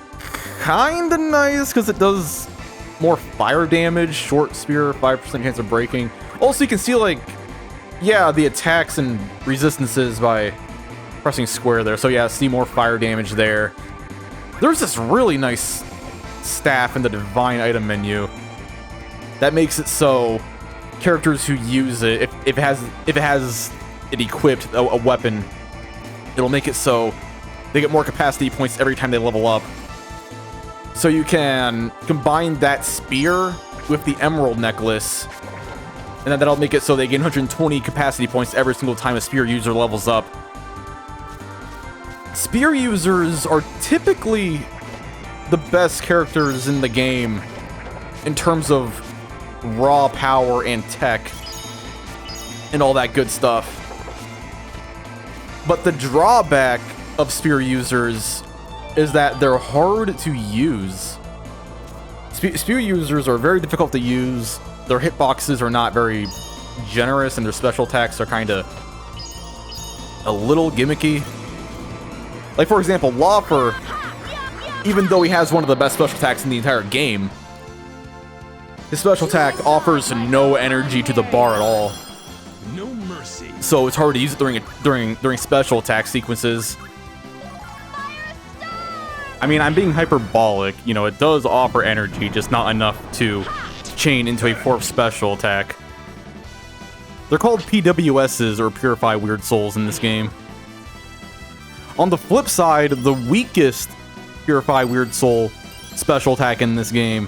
kinda nice, because it does more fire damage. Short Spear, 5% chance of breaking. Also, you can see, like, yeah, the attacks and resistances by pressing square there. So yeah, see more fire damage there. There's this really nice staff in the Divine Item menu that makes it so characters who use it, if it has it equipped, a weapon, it'll make it so they get more capacity points every time they level up. So you can combine that spear with the emerald necklace, and then that'll make it so they gain 120 capacity points every single time a spear user levels up. Spear users are typically the best characters in the game in terms of raw power and tech and all that good stuff. But the drawback of spear users is that they're hard to use. Spear users are very difficult to use. Their hitboxes are not very generous, and their special attacks are kind of a little gimmicky. Like, for example, Lawfer, even though he has one of the best special attacks in the entire game, his special attack offers no energy to the bar at all. No mercy. So it's hard to use it during special attack sequences. I mean, I'm being hyperbolic. You know, it does offer energy, just not enough to chain into a fourth special attack. They're called PWSs, or Purify Weird Souls, in this game. On the flip side, the weakest Purify Weird Soul special attack in this game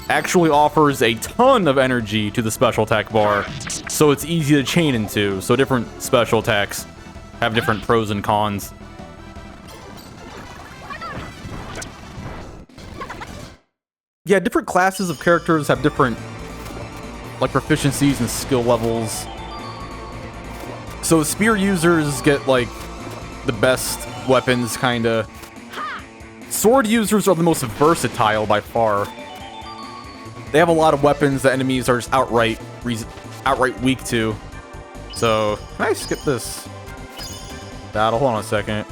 actually offers a ton of energy to the special attack bar, so it's easy to chain into. So different special attacks have different pros and cons. Yeah, different classes of characters have different, like, proficiencies and skill levels. So spear users get, like, the best weapons, kinda. Sword users are the most versatile by far. They have a lot of weapons that enemies are just outright weak to. So, can I skip this battle? Hold on a second.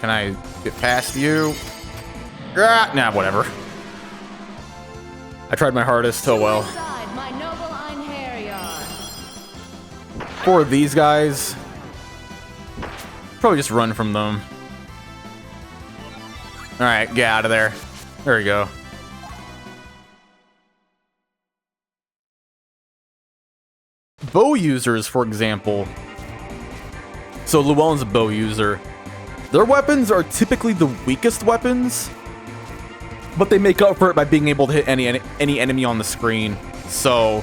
Can I get past you? Ah, nah, whatever. I tried my hardest. Oh well. My noble Einherjar. For these guys, probably just run from them. Alright, get out of there. There we go. Bow users, for example. So Llewellyn's a bow user. Their weapons are typically the weakest weapons, but they make up for it by being able to hit any enemy on the screen. So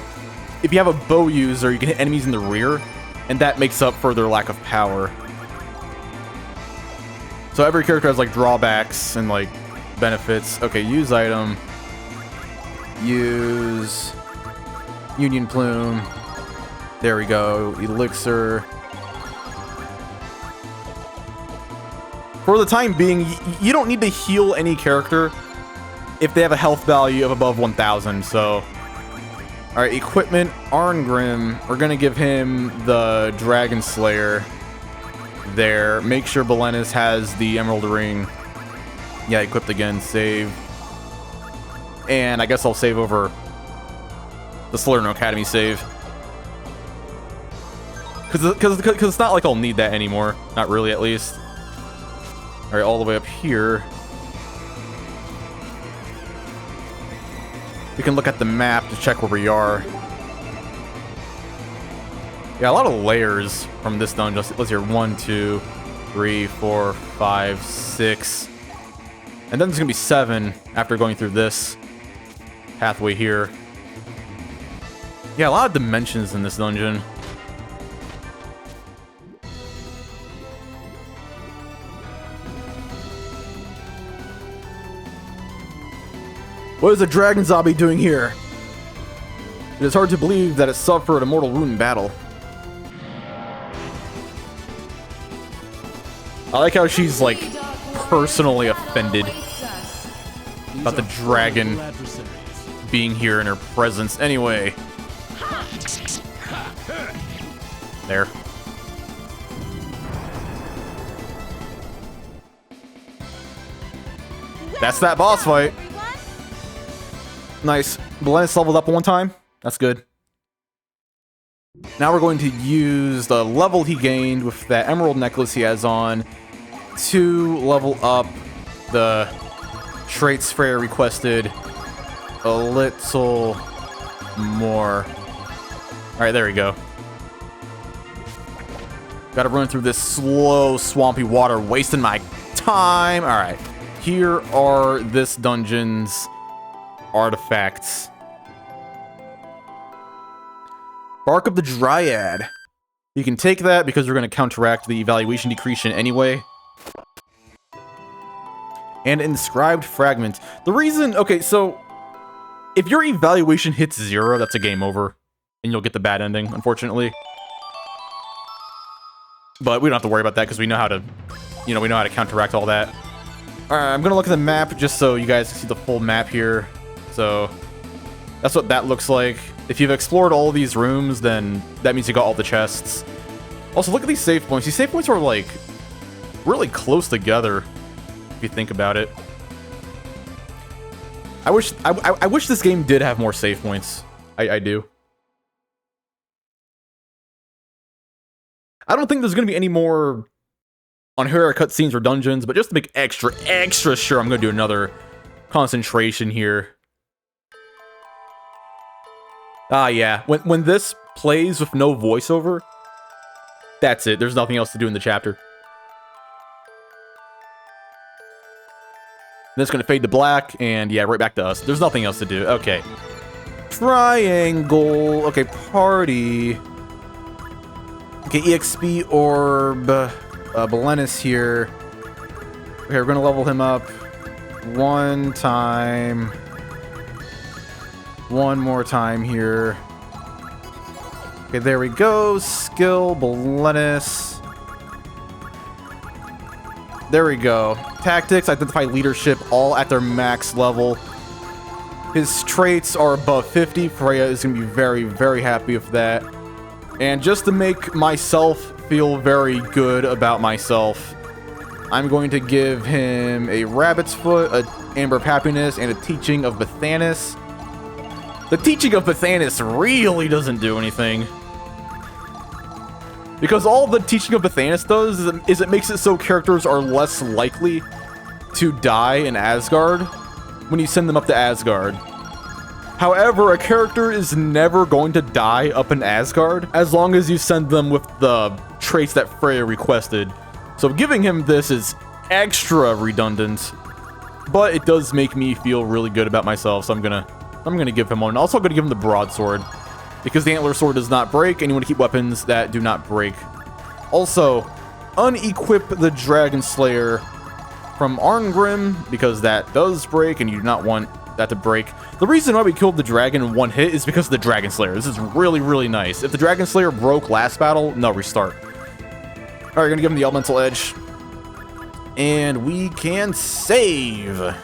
if you have a bow user, you can hit enemies in the rear, and that makes up for their lack of power. So every character has, like, drawbacks and, like, benefits. Okay, use item. Use Union Plume. There we go. Elixir. For the time being, you don't need to heal any character if they have a health value of above 1,000, so... Alright, equipment, Arngrim. We're gonna give him the Dragon Slayer there. Make sure Belenis has the Emerald Ring. Yeah, equipped again, save. And I guess I'll save over the Salerno Academy save. Because it's not like I'll need that anymore. Not really, at least. Alright, all the way up here. We can look at the map to check where we are. Yeah, a lot of layers from this dungeon. Let's hear 1, 2, 3, 4, 5, 6. And then there's gonna be 7 after going through this pathway here. Yeah, a lot of dimensions in this dungeon. What is a dragon zombie doing here? It is hard to believe that it suffered a mortal wound in battle. I like how she's, like, personally offended about the dragon being here in her presence. Anyway. There. That's that boss fight. Nice. Belennis leveled up one time. That's good. Now we're going to use the level he gained with that emerald necklace he has on to level up the traits Freya requested a little more. Alright, there we go. Gotta run through this slow, swampy water, wasting my time. Alright, here are this dungeon's artifacts. Bark of the Dryad. You can take that because you're going to counteract the evaluation decretion anyway. And inscribed fragment. The reason... Okay, so... if your evaluation hits 0, that's a game over. And you'll get the bad ending, unfortunately. But we don't have to worry about that because we know how to... we know how to counteract all that. Alright, I'm going to look at the map just so you guys can see the full map here. So... that's what that looks like. If you've explored all of these rooms, then that means you got all the chests. Also, look at these save points. These save points are, like, really close together, if you think about it. I wish this game did have more save points. I do. I don't think there's going to be any more Einherjar cutscenes or dungeons, but just to make extra sure, I'm going to do another concentration here. Ah, yeah. When this plays with no voiceover, that's it. There's nothing else to do in the chapter. Then it's going to fade to black, and yeah, right back to us. There's nothing else to do. Okay. Triangle. Okay, party. Okay, EXP orb. Belennis here. Okay, we're going to level him up one time. One more time here. Okay, there we go. Skill, Belennis. There we go. Tactics, identify leadership, all at their max level. His traits are above 50. Freya is going to be very, very happy with that. And just to make myself feel very good about myself, I'm going to give him a Rabbit's Foot, an Amber of Happiness, and a Teaching of Bethanis. The Teaching of Bethanis really doesn't do anything. Because all the Teaching of Bethanis does is it makes it so characters are less likely to die in Asgard when you send them up to Asgard. However, a character is never going to die up in Asgard as long as you send them with the traits that Freya requested. So giving him this is extra redundant, but it does make me feel really good about myself, so I'm gonna give him one. Also, I'm gonna give him the broadsword because the antler sword does not break, and you want to keep weapons that do not break. Also, unequip the Dragon Slayer from Arngrim because that does break, and you do not want that to break. The reason why we killed the dragon in one hit is because of the Dragon Slayer. This is really, really nice. If the Dragon Slayer broke last battle, no, restart. Alright, gonna give him the Elemental Edge. And we can save.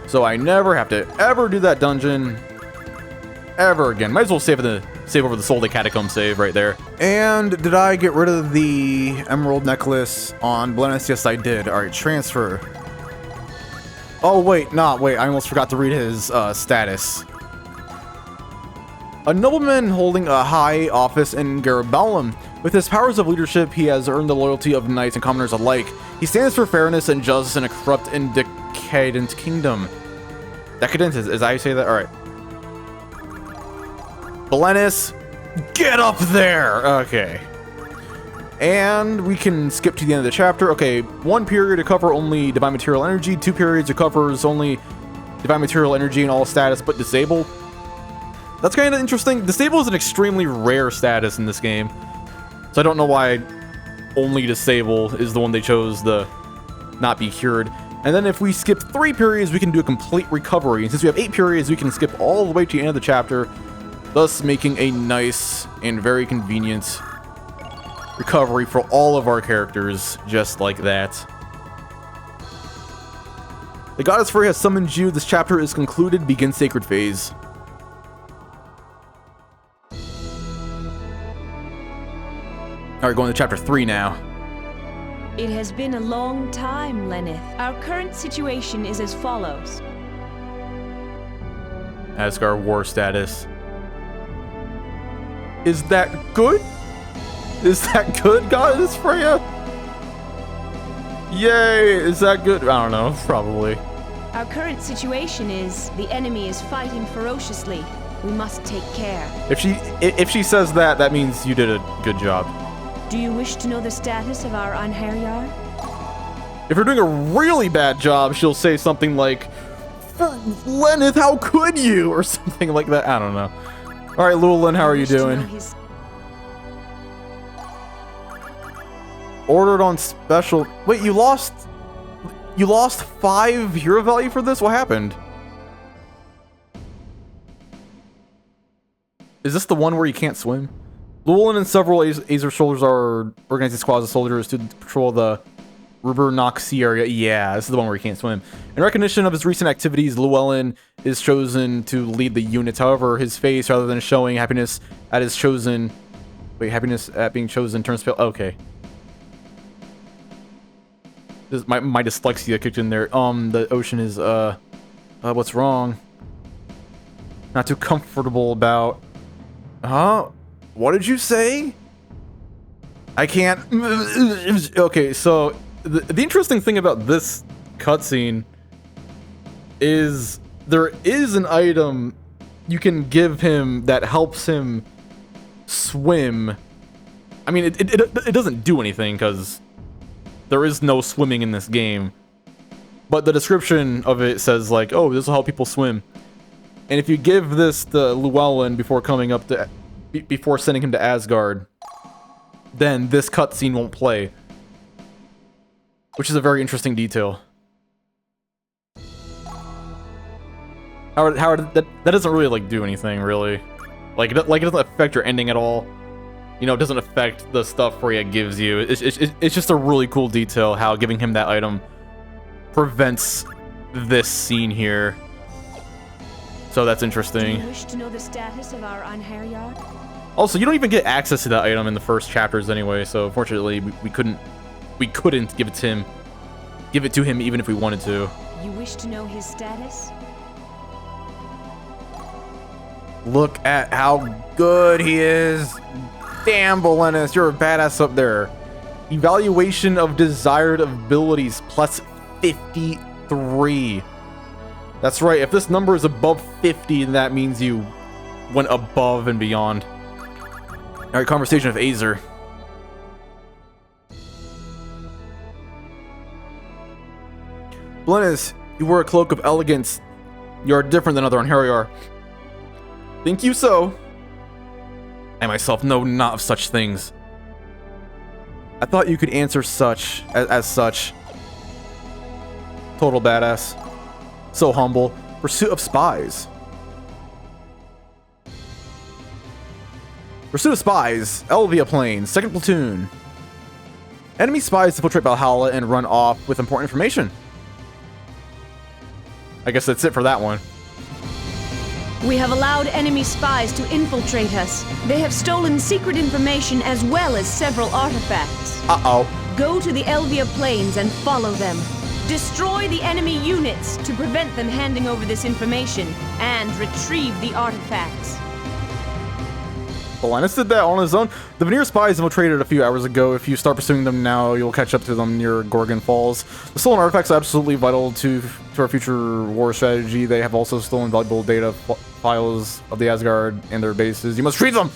So I never have to ever do that dungeon ever again. Might as well save over the Soul of the Catacomb save right there. And did I get rid of the Emerald Necklace on Belennis? Yes, I did. Alright, transfer. Oh, wait, I almost forgot to read his status. A nobleman holding a high office in Garabellum. With his powers of leadership, he has earned the loyalty of knights and commoners alike. He stands for fairness and justice in a corrupt and decadent kingdom. Decadent, is that how you say that? Alright. Belennis, get up there! Okay. And we can skip to the end of the chapter. Okay, 1 period to cover only divine material energy, 2 periods to covers only divine material energy and all status but disable. That's kind of interesting. Disable is an extremely rare status in this game, so I don't know why only disable is the one they chose to not be cured. And then if we skip 3 periods, we can do a complete recovery. And since we have 8 periods, we can skip all the way to the end of the chapter, thus making a nice and very convenient recovery for all of our characters, just like that. The goddess Freya has summoned you. This chapter is concluded. Begin sacred phase. Alright, going to chapter 3 now. It has been a long time, Lenneth. Our current situation is as follows. Asgard war status. Is that good? Is that good, goddess Freya? Yay! Is that good? I don't know. Probably. Our current situation is the enemy is fighting ferociously. We must take care. If she says that, that means you did a good job. Do you wish to know the status of our Einherjar? If you're doing a really bad job, she'll say something like, Lenneth, how could you? Or something like that. I don't know. Alright, Llewellyn, how are you doing? Ordered on special. Wait, you lost 5 hero value for this? What happened? Is this the one where you can't swim? Llewellyn and several Azer soldiers are organizing squads of soldiers to patrol the Rubernach Sea area. Yeah, this is the one where he can't swim. In recognition of his recent activities, Llewellyn is chosen to lead the units. However, his face, rather than showing happiness at his chosen... Wait, happiness at being chosen turns pale. Okay. This, my dyslexia kicked in there. The ocean is, what's wrong? Not too comfortable about... Huh? What did you say? I can't... Okay, so the interesting thing about this cutscene is there is an item you can give him that helps him swim. I mean, it doesn't do anything because there is no swimming in this game. But the description of it says like, oh, this will help people swim. And if you give this to Llewellyn before coming up to... before sending him to Asgard, then this cutscene won't play. Which is a very interesting detail. Howard, that doesn't really, like, do anything, really. Like, it doesn't affect your ending at all. You know, it doesn't affect the stuff Freya gives you. It's just a really cool detail how giving him that item prevents this scene here. So that's interesting. Do you wish to know the status of our Einherjar? Also, you don't even get access to that item in the first chapters anyway, so unfortunately we couldn't give it to him even if we wanted to. You wish to know his status? Look at how good he is. Damn, Bolenis, you're a badass up there. Evaluation of desired abilities plus 53. That's right, if this number is above 50, then that means you went above and beyond. Alright, conversation of Azer. Blennis, you wear a cloak of elegance. You are different than other Einherjar. Think you so? I myself know not of such things. I thought you could answer such, as such. Total badass. So humble. Pursuit of spies. Pursuit of spies. Elvia Plains. 2nd platoon. Enemy spies infiltrate Valhalla and run off with important information. I guess that's it for that one. We have allowed enemy spies to infiltrate us. They have stolen secret information as well as several artifacts. Uh-oh. Go to the Elvia Plains and follow them. Destroy the enemy units to prevent them handing over this information and retrieve the artifacts. Linus did that on his own. The Veneer spies infiltrated a few hours ago. If you start pursuing them now, you'll catch up to them near Gorgon Falls. The stolen artifacts are absolutely vital to our future war strategy. They have also stolen valuable data files of the Asgard and their bases. You must retrieve them!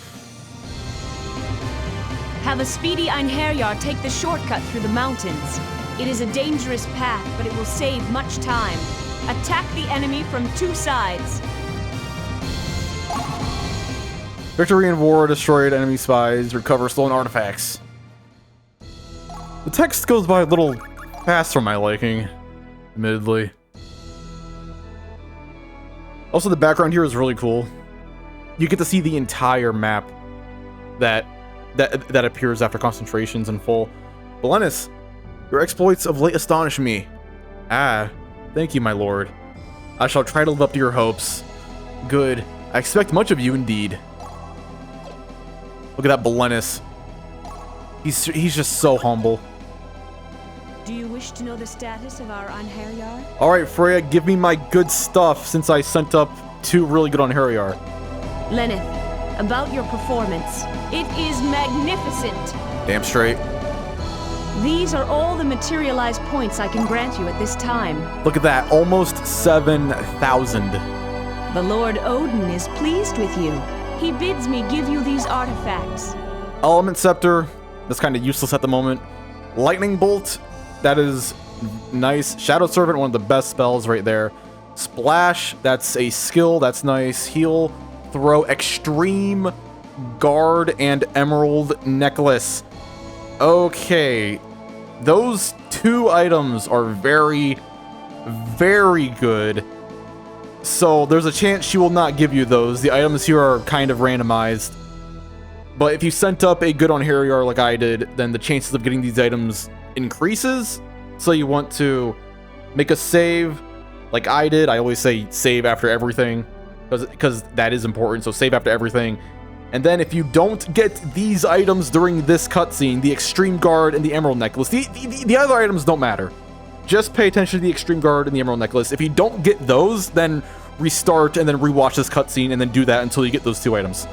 Have a speedy Einherjar take the shortcut through the mountains. It is a dangerous path, but it will save much time. Attack the enemy from 2 sides. Victory in war, destroyed enemy spies, recover stolen artifacts. The text goes by a little fast for my liking, admittedly. Also, the background here is really cool. You get to see the entire map that appears after concentrations in full. Belennis, your exploits of late astonish me. Ah, thank you, my lord. I shall try to live up to your hopes. Good. I expect much of you indeed. Look at that Belennis. He's just so humble. Do you wish to know the status of our Einherjar? Alright, Freya, give me my good stuff since I sent up 2 really good Einherjar. Lenneth, about your performance. It is magnificent. Damn straight. These are all the materialized points I can grant you at this time. Look at that, almost 7,000. The Lord Odin is pleased with you. He bids me give you these artifacts. Element Scepter, that's kind of useless at the moment. Lightning Bolt, that is nice. Shadow Servant, one of the best spells right there. Splash, that's a skill, that's nice. Heal, Throw, Extreme, Guard, and Emerald Necklace. Okay, those 2 items are very, very good. So there's a chance she will not give you those. The items here are kind of randomized. But if you sent up a good Einherjar like I did, then the chances of getting these items increases. So you want to make a save like I did. I always say save after everything because that is important. So save after everything. And then if you don't get these items during this cutscene, the Extreme Guard and the Emerald Necklace, the other items don't matter. Just pay attention to the Extreme Guard and the Emerald Necklace. If you don't get those, then restart and then rewatch this cutscene and then do that until you get those 2 items.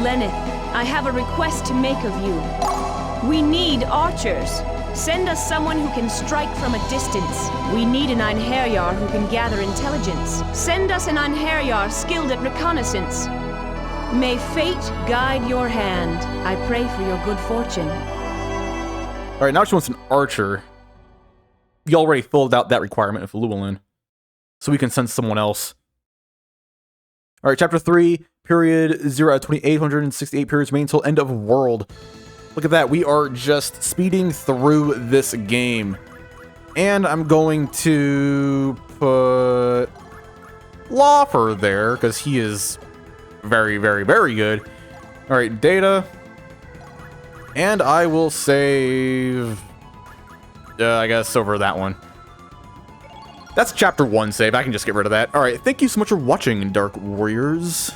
Lenneth, I have a request to make of you. We need archers. Send us someone who can strike from a distance. We need an Einherjar who can gather intelligence. Send us an Einherjar skilled at reconnaissance. May fate guide your hand. I pray for your good fortune. All right, now she wants an archer. You already filled out that requirement of Llewellyn, so we can send someone else. All right, chapter 3, period 0 at 2868 periods remain until end of world. Look at that, we are just speeding through this game. And I'm going to put Lawfer there, because he is very, very, very good. All right, data. And I will save... I guess over that one. That's chapter 1 save. I can just get rid of that. All right, thank you so much for watching, Dark Warriors.